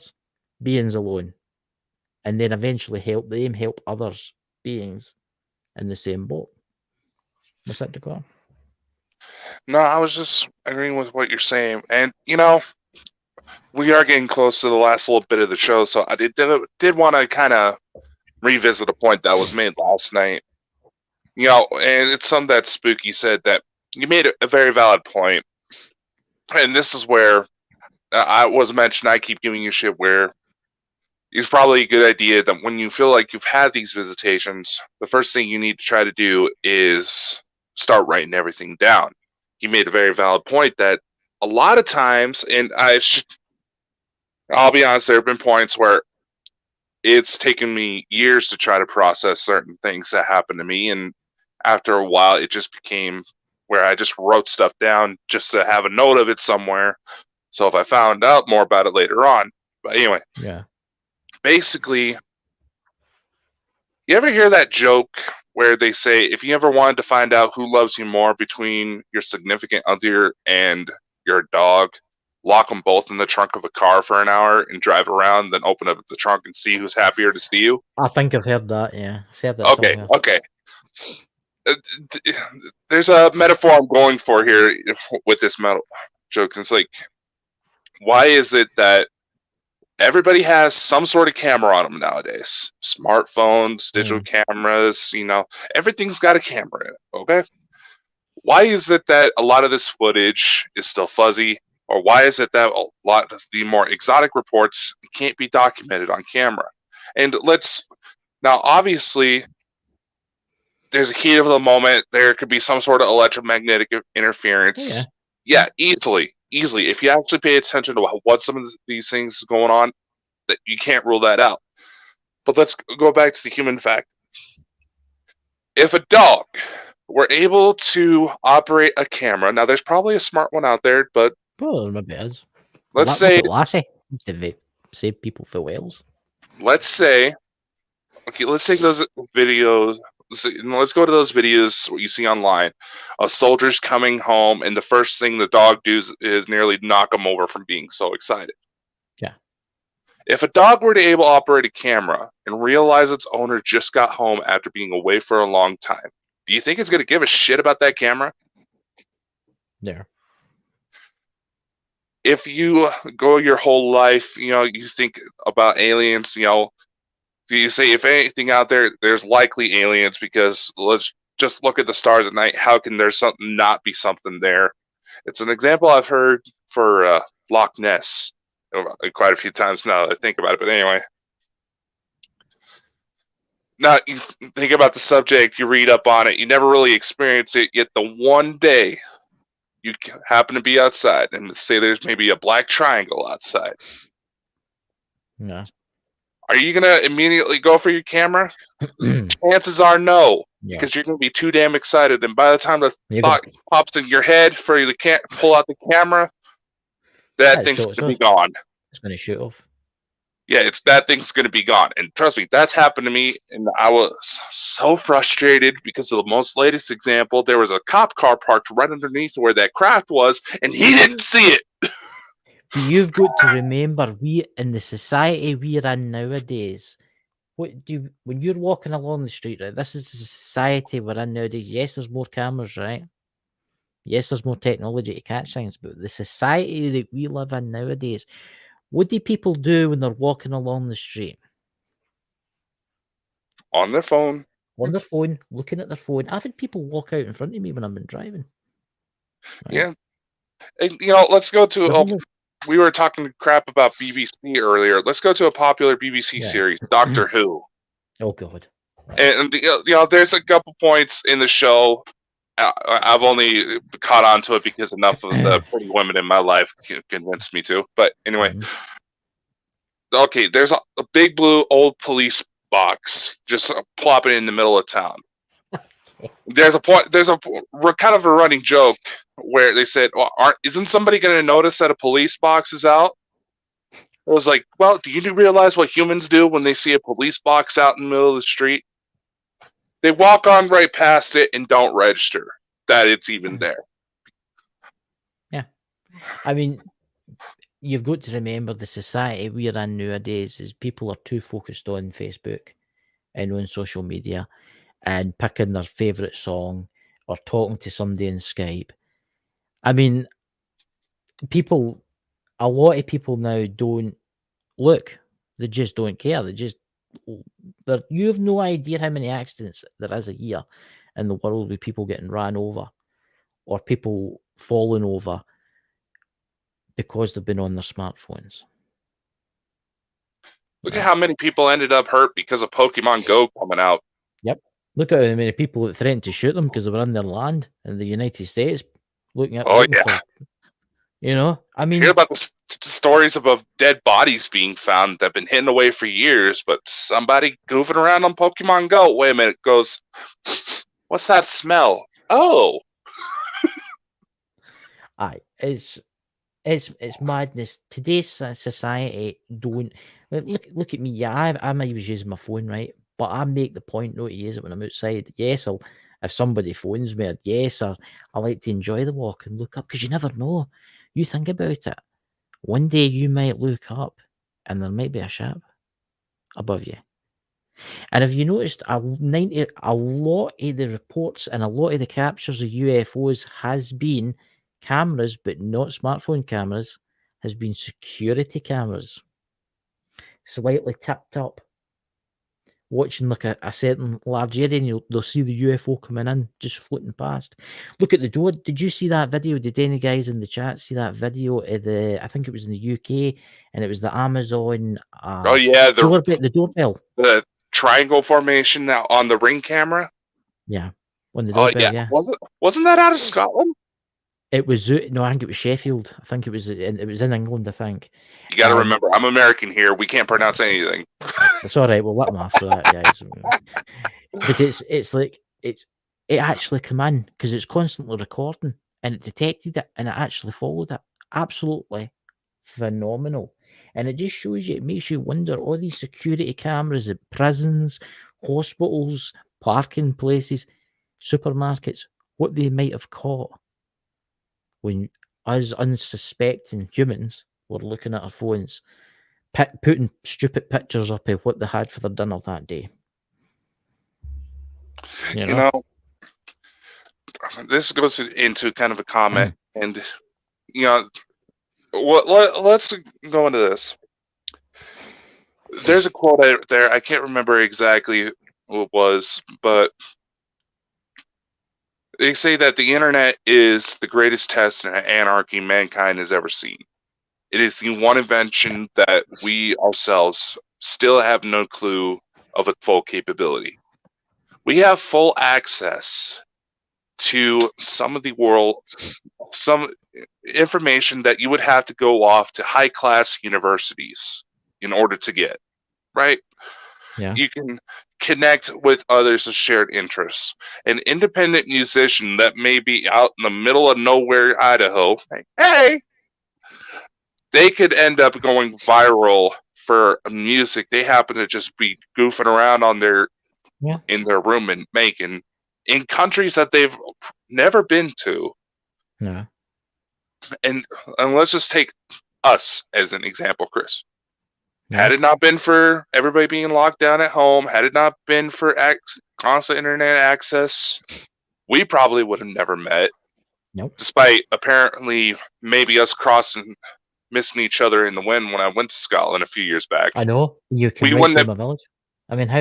beings alone, and then eventually help others beings in the same boat. What's that, Dakota? No, I was just agreeing with what you're saying. And, you know, we are getting close to the last little bit of the show, so I did want to kind of revisit a point that was made last night. You know, and it's something that Spooky said that you made a very valid point. And this is where I was mentioned, I keep giving you shit where it's probably a good idea that when you feel like you've had these visitations, the first thing you need to try to do is start writing everything down. He made a very valid point that a lot of times, and I'll be honest, there have been points where it's taken me years to try to process certain things that happened to me, and after a while, it just became where I just wrote stuff down just to have a note of it somewhere. So if I found out more about it later on, but anyway, Yeah. basically, you ever hear that joke where they say, if you ever wanted to find out who loves you more between your significant other and your dog, lock them both in the trunk of a car for an hour and drive around, then open up the trunk and see who's happier to see you? I think I've heard that. Yeah, I've heard that Okay, somewhere. okay. There's a metaphor I'm going for here with this metal joke. It's like, why is it that everybody has some sort of camera on them nowadays? Smartphones, digital cameras, everything's got a camera in it, okay? Why is it that a lot of this footage is still fuzzy? Or why is it that a lot of the more exotic reports can't be documented on camera? And now obviously, there's a heat of the moment. There could be some sort of electromagnetic interference. Yeah, easily. If you actually pay attention to what some of these things is going on, that you can't rule that out. But let's go back to the human fact. If a dog were able to operate a camera, now there's probably a smart one out there, but Well, maybe it is. let's say, look at Lassie. Did they save people for whales? let's take those videos. Let's go to those videos what you see online of soldiers coming home, and the first thing the dog does is nearly knock them over from being so excited. Yeah. If a dog were to able to operate a camera and realize its owner just got home after being away for a long time, do you think it's going to give a shit about that camera? Yeah. If you go your whole life, you think about aliens, you say, if anything out there, there's likely aliens, because let's just look at the stars at night. How can there not be something there? It's an example I've heard for Loch Ness quite a few times now that I think about it. But anyway, now you think about the subject, you read up on it, you never really experience it, yet the one day you happen to be outside and say there's maybe a black triangle outside. Yeah. Are you going to immediately go for your camera? Chances are no, because you're going to be too damn excited. And by the time the thought pops in your head for you to pull out the camera, that thing's going to be gone. It's going to shoot off. Yeah, that thing's going to be gone. And trust me, that's happened to me. And I was so frustrated because of the most latest example. There was a cop car parked right underneath where that craft was, and he didn't see it. But you've got to remember, in the society we're in nowadays, when you're walking along the street, right? This is the society we're in nowadays. Yes, there's more cameras, right? Yes, there's more technology to catch things, but the society that we live in nowadays, what do people do when they're walking along the street? On their phone. On their phone, looking at their phone. I've had people walk out in front of me when I've been driving. Right? Yeah. And, let's go to... we were talking crap about BBC earlier. Let's go to a popular BBC series, Doctor Who. Oh, God. Right. And, there's a couple points in the show. I've only caught on to it because enough of the pretty women in my life convinced me to. But anyway, okay, there's a big blue old police box just plopping in the middle of town. There's a kind of a running joke where they said, well, isn't somebody going to notice that a police box is out? It was like, well, do you realize what humans do when they see a police box out in the middle of the street? They walk on right past it and don't register that it's even there. Yeah. I mean, you've got to remember the society we're in nowadays is people are too focused on Facebook and on social media and picking their favourite song or talking to somebody in Skype. I mean, a lot of people now don't look. They just don't care. You have no idea how many accidents there is a year in the world with people getting ran over or people falling over because they've been on their smartphones. Look at how many people ended up hurt because of Pokemon Go coming out. Yep. Look at how many people that threatened to shoot them because they were in their land in the United States, looking for, I mean, hear about the stories of dead bodies being found that have been hidden away for years, but somebody goofing around on Pokemon Go, wait a minute, goes, what's that smell? Oh. Aye, it's madness. Today's society don't look at me. Yeah, I might was using my phone, right? But I make the point not to use it when I'm outside. Yes, if somebody phones me, yes, or I like to enjoy the walk and look up because you never know. You think about it. One day you might look up and there might be a ship above you. And have you noticed a lot of the reports and a lot of the captures of UFOs has been cameras, but not smartphone cameras, has been security cameras, slightly tipped up, watching like a certain large area, and they'll see the UFO coming in, just floating past. Look at the door. Did you see that video? Did any guys in the chat see that video of I think it was in the UK, and it was the Amazon Oh yeah, the doorbell. The triangle formation now on the Ring camera. Yeah, on the doorbell. Yeah. Wasn't that out of Scotland? It was no, I think it was Sheffield. I think it was in England. I think. You got to remember, I'm American here. We can't pronounce anything. It's all right. We'll let them off for that, guys. But it actually come in because it's constantly recording, and it detected it, and it actually followed it. Absolutely phenomenal. And it just shows you. It makes you wonder. All these security cameras at prisons, hospitals, parking places, supermarkets, what they might have caught when us unsuspecting humans were looking at our phones, putting stupid pictures up of what they had for their dinner that day. You know, this goes into kind of a comment, and let's go into this. There's a quote out there. I can't remember exactly who it was, but they say that the internet is the greatest test of anarchy mankind has ever seen. It is the one invention that we ourselves still have no clue of its full capability. We have full access to some information that you would have to go off to high-class universities in order to get, right? Yeah. You can connect with others of shared interests. An independent musician that may be out in the middle of nowhere, Idaho, hey, they could end up going viral for music they happen to just be goofing around in their room and making in countries that they've never been to. Yeah. And let's just take us as an example, Chris. Yeah. Had it not been for everybody being locked down at home, had it not been for constant internet access, we probably would have never met. Nope. Despite apparently maybe us missing each other in the wind when I went to Scotland a few years back. I know. You can wait from a village. I mean, how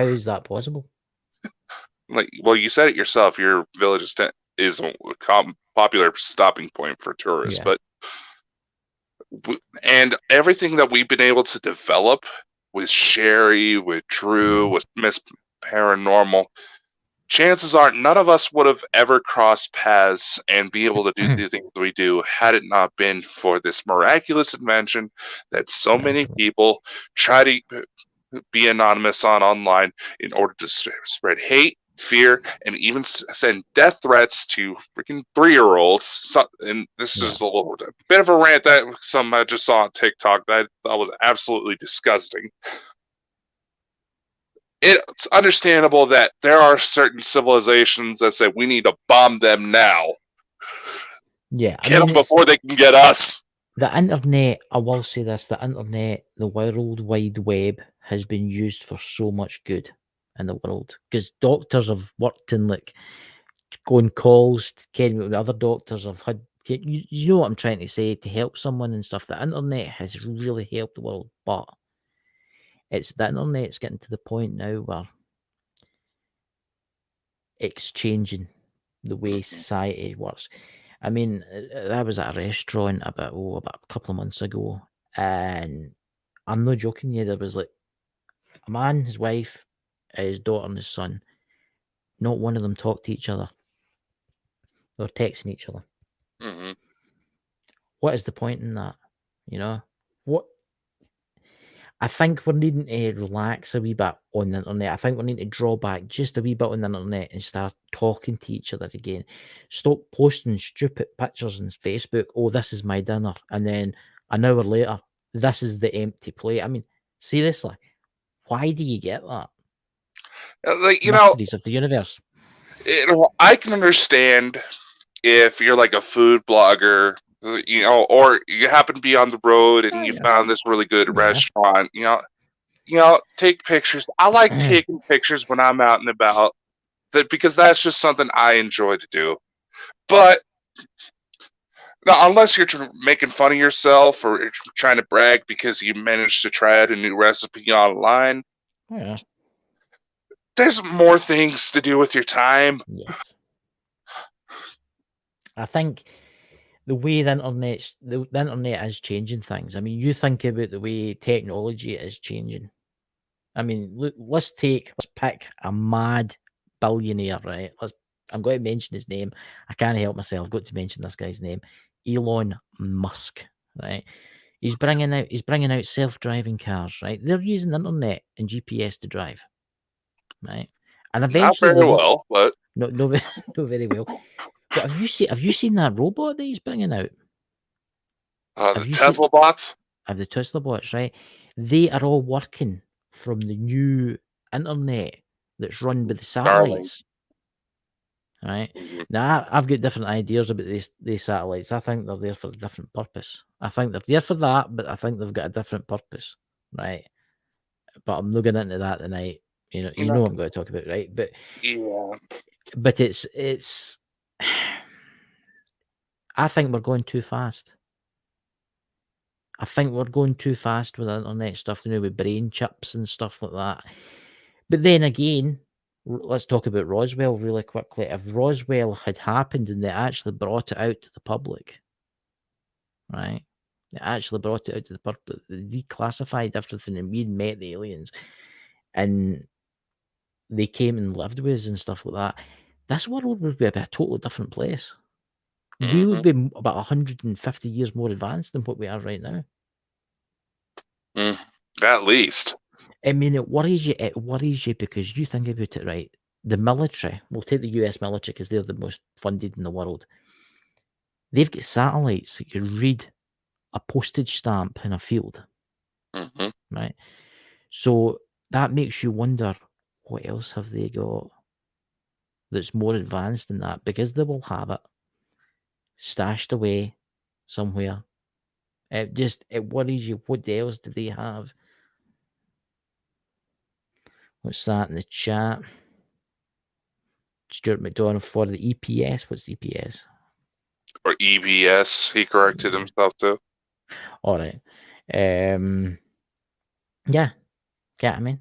is that possible? Well, you said it yourself. Your village is a popular stopping point for tourists, and everything that we've been able to develop with Sherry, with Drew, with Miss Paranormal, chances are none of us would have ever crossed paths and be able to do the things we do had it not been for this miraculous invention that so many people try to be anonymous online in order to spread hate, fear, and even send death threats to freaking 3-year-olds. And this is a bit of a rant that I just saw on TikTok that I thought was absolutely disgusting. It's understandable that there are certain civilizations that say we need to bomb them now. Yeah, get them before they can get us. The internet, I will say this, the internet, the World Wide Web has been used for so much good in the world. Because doctors have worked in going calls, with other doctors have had, you know what I'm trying to say, to help someone and stuff. The internet has really helped the world, but the internet's getting to the point now where it's changing the way society works. I mean, I was at a restaurant about a couple of months ago, and I'm not joking you. There was like a man, his wife, his daughter, and his son. Not one of them talked to each other. They were texting each other. Mm-hmm. What is the point in that? You know what? I think we're needing to relax a wee bit on the internet. I think we need to draw back just a wee bit on the internet and start talking to each other again. Stop posting stupid pictures on Facebook. Oh, this is my dinner. And then an hour later, this is the empty plate. I mean, seriously, why do you get that? Like, Mysteries of the universe. I can understand if you're like a food blogger, or you happen to be on the road and you found this really good restaurant, take pictures. I like taking pictures when I'm out and about, because that's just something I enjoy to do. But now, unless you're making fun of yourself or you're trying to brag because you managed to try out a new recipe online, Yeah. there's more things to do with your time. Yes. I think the way the internet is changing things. I mean, you think about the way technology is changing. I mean, look, let's pick a mad billionaire, right? I'm going to mention his name. I can't help myself. I've got to mention this guy's name, Elon Musk, right? He's bringing out self-driving cars, right? They're using the internet and GPS to drive, right? And eventually, Not very well, but not very well. But have you seen that robot that he's bringing out? the Tesla bots? Of the Tesla bots, right? They are all working from the new internet that's run by the satellites. Right? Mhm. Now, I've got different ideas about these satellites. I think they're there for a different purpose. I think they're there for that, but I think they've got a different purpose, right? But I'm not getting into that tonight. You know what I'm going to talk about, right? But yeah, it's I think we're going too fast. I think we're going too fast with internet stuff, with brain chips and stuff like that. But then again, let's talk about Roswell really quickly. If Roswell had happened and they actually brought it out to the public, right? They actually brought it out to the public, they declassified everything, and we met the aliens, and they came and lived with us and stuff like that. This world would be a totally different place. We would be about 150 years more advanced than what we are right now. At least. I mean, it worries you. It worries you because you think about it, right? The military, we'll take the US military because they're the most funded in the world. They've got satellites that can read a postage stamp in a field, right? So that makes you wonder, what else have they got that's more advanced than that? Because they will have it stashed away somewhere. It worries you. What else do they have? What's that in the chat? Stuart McDonald for the EPS. What's EPS? Or EBS, he corrected himself too. All right. Yeah. Get I mean.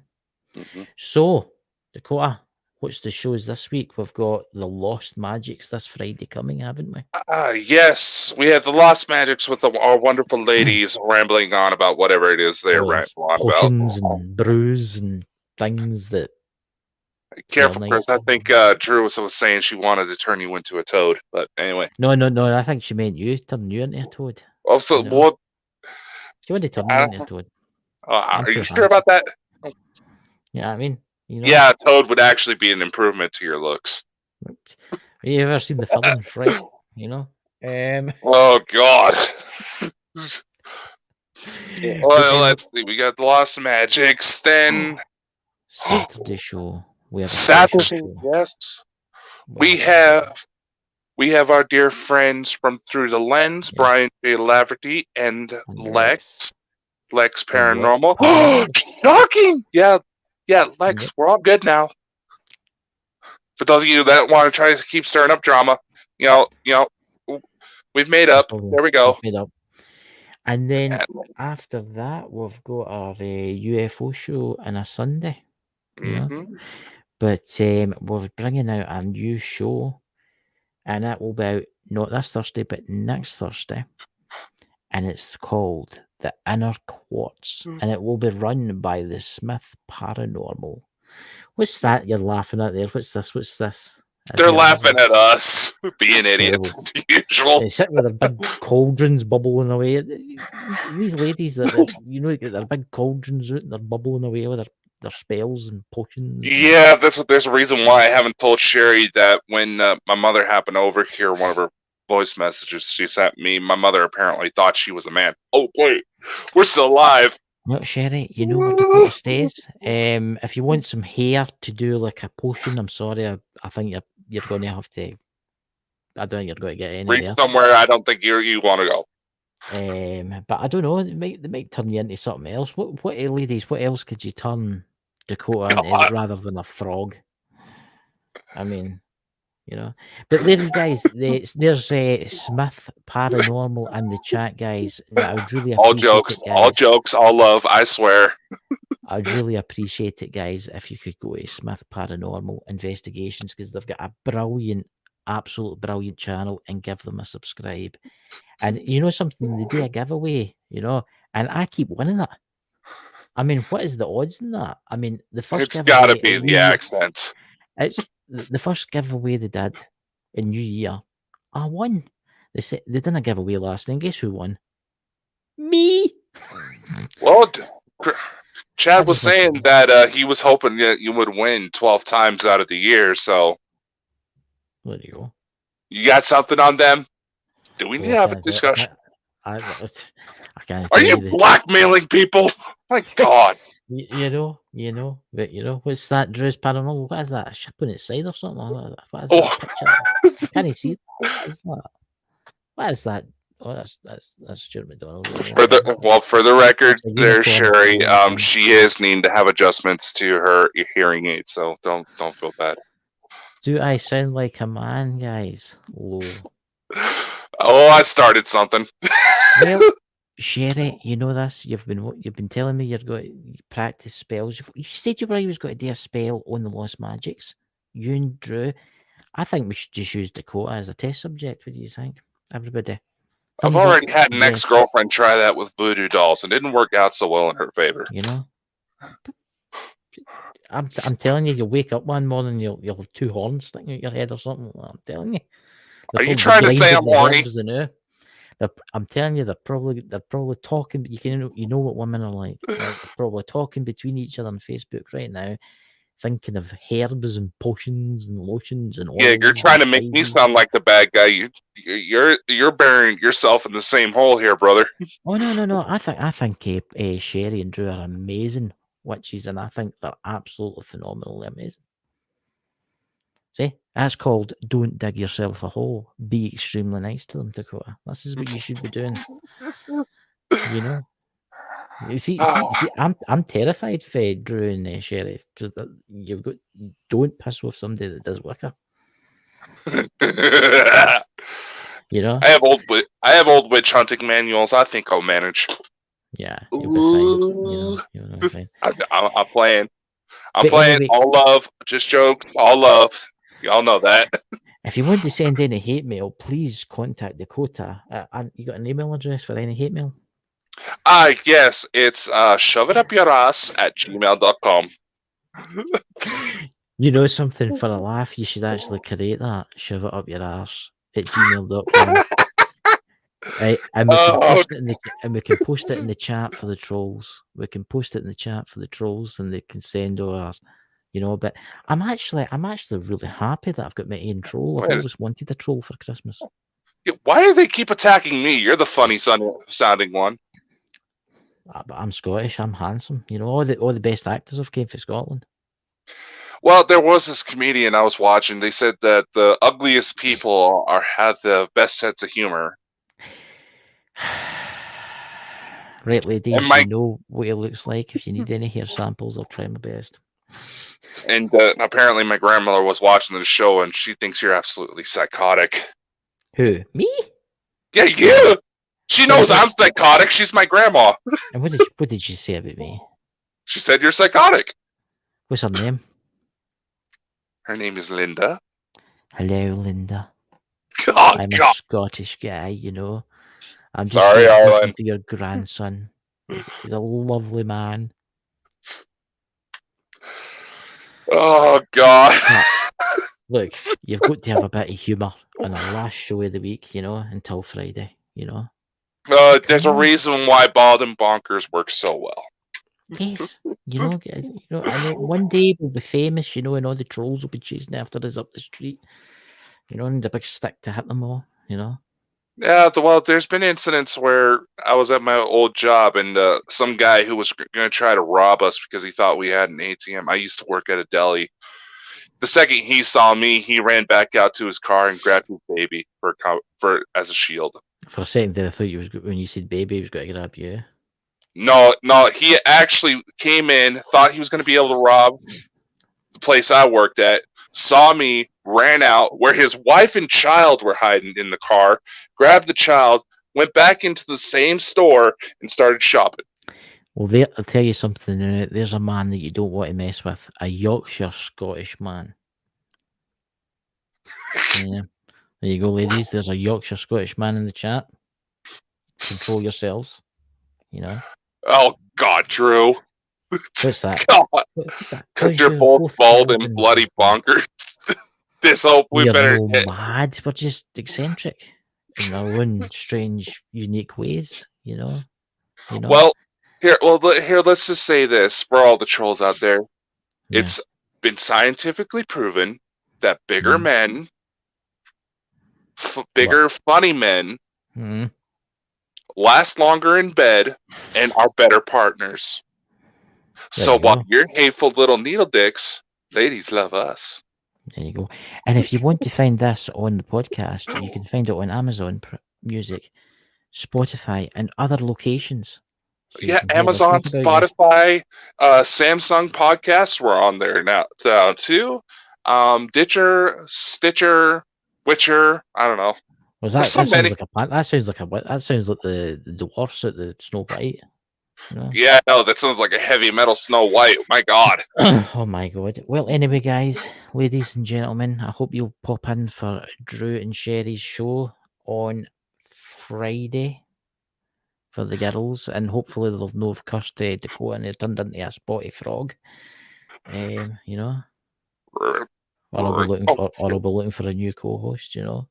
So, Dakota, what's the shows this week? We've got the Lost Magics this Friday coming, haven't we? Yes, we have the Lost Magics with our wonderful ladies rambling on about whatever it is they're rambling on potions about. And brews and things that. Careful, Chris. I think Drew was saying she wanted to turn you into a toad, but anyway. No. I think she meant turn you into a toad. Also, what? She wanted to turn you into a toad. Are you sure about that? Yeah, I mean, Yeah, toad would actually be an improvement to your looks. Have you ever seen the film Shrek? Oh God. Well, let's see. We got the Lost Magics, then Saturday show. We have Saturday. Yes, we have our dear friends from Through the Lens, Brian J. Laverty and Lex Paranormal. Shocking! Yeah, Lex, we're all good now. For those of you that want to try to keep stirring up drama, we've made up. There we go. Made up. And then after that, we've got our UFO show on a Sunday. But we're bringing out a new show, and that will be out not this Thursday, but next Thursday. And it's called The Inner Quartz. And it will be run by the Smith Paranormal. What's that you're laughing at there? What's this? What's this? They're laughing at us, being That's idiots as usual. They sit with their big cauldrons bubbling away. These ladies, their big cauldrons out and they're bubbling away with their spells and potions. Yeah, there's a reason why I haven't told Sherry that when my mother happened to overhear one of her voice messages she sent me, my mother apparently thought she was a man. Oh, wait, we're still alive. Look, Sherry, you know what Dakota stays? If you want some hair to do like a potion, I'm sorry, I think you're going to have to. I don't think you're going to get any Reach there. somewhere I don't think you want to go. But I don't know. They might turn you into something else. What ladies? What else could you turn Dakota into rather than a frog? I mean, you know. But there, guys, there's Smith Paranormal in the chat, guys. I would really appreciate all jokes, all love. I swear. I'd really appreciate it, guys, if you could go to Smith Paranormal Investigations because they've got a brilliant, absolute brilliant channel, and give them a subscribe. And you know something, they do a giveaway, and I keep winning it. I mean, what is the odds in that? I mean, the first it's got to be the accent. It's the first giveaway they did in New Year. I won. They said they didn't give away last night. Guess who won? Me. Well, Chad was saying that he was hoping that you would win 12 times out of the year. So there you go. You got something on them? Do we need to have a discussion? I can't. Are you blackmailing people? My God. You know, what's that? Drew's Paranormal. What is that? A ship on its side or something? What is that picture? Can you see? What is that? What is that? Oh, that's Stuart McDonald. For the record, there's Sherry. She is needing to have adjustments to her hearing aid, so don't feel bad. Do I sound like a man, guys? Low. Oh, I started something. Well, Sherry, you know this. You've been telling me you're going to practice spells. You said you were always going to do a spell on the Lost Magics. You and Drew. I think we should just use Dakota as a test subject. What do you think, everybody? I've already had an ex-girlfriend try that with voodoo dolls, and it didn't work out so well in her favor. You know, I'm telling you, you'll wake up one morning, you'll have two horns sticking out your head or something. I'm telling you. Are you trying to say I'm horny? I'm telling you, they're probably talking. You know what women are like. They're probably talking between each other on Facebook right now, thinking of herbs and potions and lotions and oils. Yeah, you're trying to make me sound like the bad guy. You're burying yourself in the same hole here, brother. Oh no! I think Sherry and Drew are amazing witches, and I think they're absolutely phenomenally amazing. See, that's called "Don't dig yourself a hole. Be extremely nice to them, Dakota." This is what you should be doing. You know. You see, I'm terrified for Drew and Sherry because you've got don't piss with somebody that does Wicca. You know, I have old witch hunting manuals. I think I'll manage. Yeah, you'll be fine. I'm playing. Anyway, all love, just jokes, all love. Y'all know that. If you want to send any hate mail, please contact Dakota. You got an email address for any hate mail? Yes, it's shoveitupyourass@gmail.com. You know something, for a laugh, you should actually create that. Shove it up your arse at gmail.com. Right, and we can post it in the chat for the trolls. We can post it in the chat for the trolls, and they can send over, But I'm actually really happy that I've got my own troll. I've always wanted a troll for Christmas. Yeah, why do they keep attacking me? You're the funny sounding one. But I'm Scottish. I'm handsome. All the best actors have came from Scotland. Well, there was this comedian I was watching. They said that the ugliest people have the best sense of humor. Right, ladies, you know what it looks like. If you need any hair samples, I'll try my best. And apparently my grandmother was watching the show, and she thinks you're absolutely psychotic. Who? Me? Yeah, you! She knows I'm psychotic. She's my grandma. And what did she say about me? She said you're psychotic. What's her name? Her name is Linda. Hello, Linda. Oh, I'm a God. Scottish guy, you know. I'm just Sorry, here talking Arlen. to your grandson. He's a lovely man. Oh, God. But look, you've got to have a bit of humour on our last show of the week, you know, until Friday, you know. There's a Come on. reason why Bald and Bonkers works so well. Yes, you know, guys, you know, I know one day we'll be famous, you know, and all the trolls will be chasing after us up the street, you know, and the big stick to hit them all, you know. Yeah, well, there's been incidents where I was at my old job and some guy who was going to try to rob us because he thought we had an ATM. I used to work at a deli. The second he saw me, he ran back out to his car and grabbed his baby for as a shield. For a second there, I thought you was when you said baby, he was going to grab you. No, he actually came in, thought he was going to be able to rob the place I worked at, saw me, ran out where his wife and child were hiding in the car, grabbed the child, went back into the same store and started shopping. Well, there, I'll tell you something. There's a man that you don't want to mess with. A Yorkshire Scottish man. Yeah. There you go, ladies. There's a Yorkshire Scottish man in the chat. Control yourselves. You know. Oh, God, Drew. What's that? God, What's that? because you're both bald and bloody bonkers. This hope we We're better no hit. mad. We're just eccentric in our own strange, unique ways. You know. Well, here, let's just say this for all the trolls out there. It's been scientifically proven that bigger men, bigger funny men, last longer in bed and are better partners. So while you're hateful little needle dicks, ladies love us. There you go. And if you want to find this on the podcast, you can find it on Amazon Music, Spotify, and other locations. So Amazon, Spotify, Samsung podcasts were on there now too. Stitcher, Witcher. I don't know. Was that? That sounds like a plant. That sounds like the dwarfs at the Snow White. You know? Yeah, no, that sounds like a heavy metal Snow White. My God. Oh my God. Well, anyway, guys, ladies and gentlemen, I hope you'll pop in for Drew and Sherry's show on Friday for the girls, and hopefully they'll know of cursed Dakota and they turned into a spotty frog. You know, or I'll be looking for a new co-host. You know,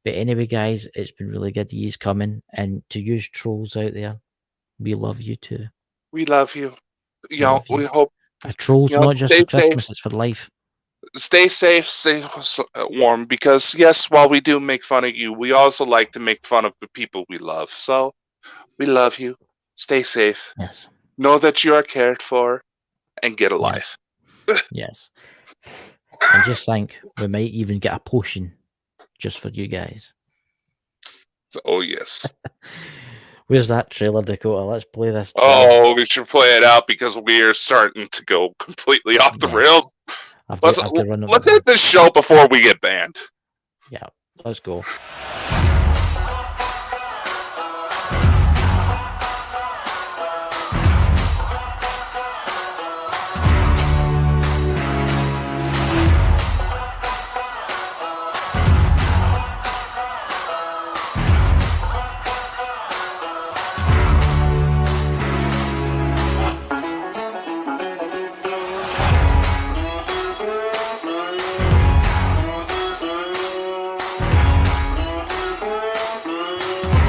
but anyway, guys, it's been really good to use coming, and to use trolls out there. We love you too. We love you. We hope a troll's not just for Christmas; it's for life. Stay safe, stay warm, because yes, while we do make fun of you, we also like to make fun of the people we love. So we love you. Stay safe. Yes. Know that you are cared for, and get a life. Yes. And just think, we might even get a potion just for you guys. Oh yes. Where's that trailer, Dakota? Let's play this trailer. Oh, we should play it out because we are starting to go completely off the rails. Let's end this show before we get banned. Yeah, let's go.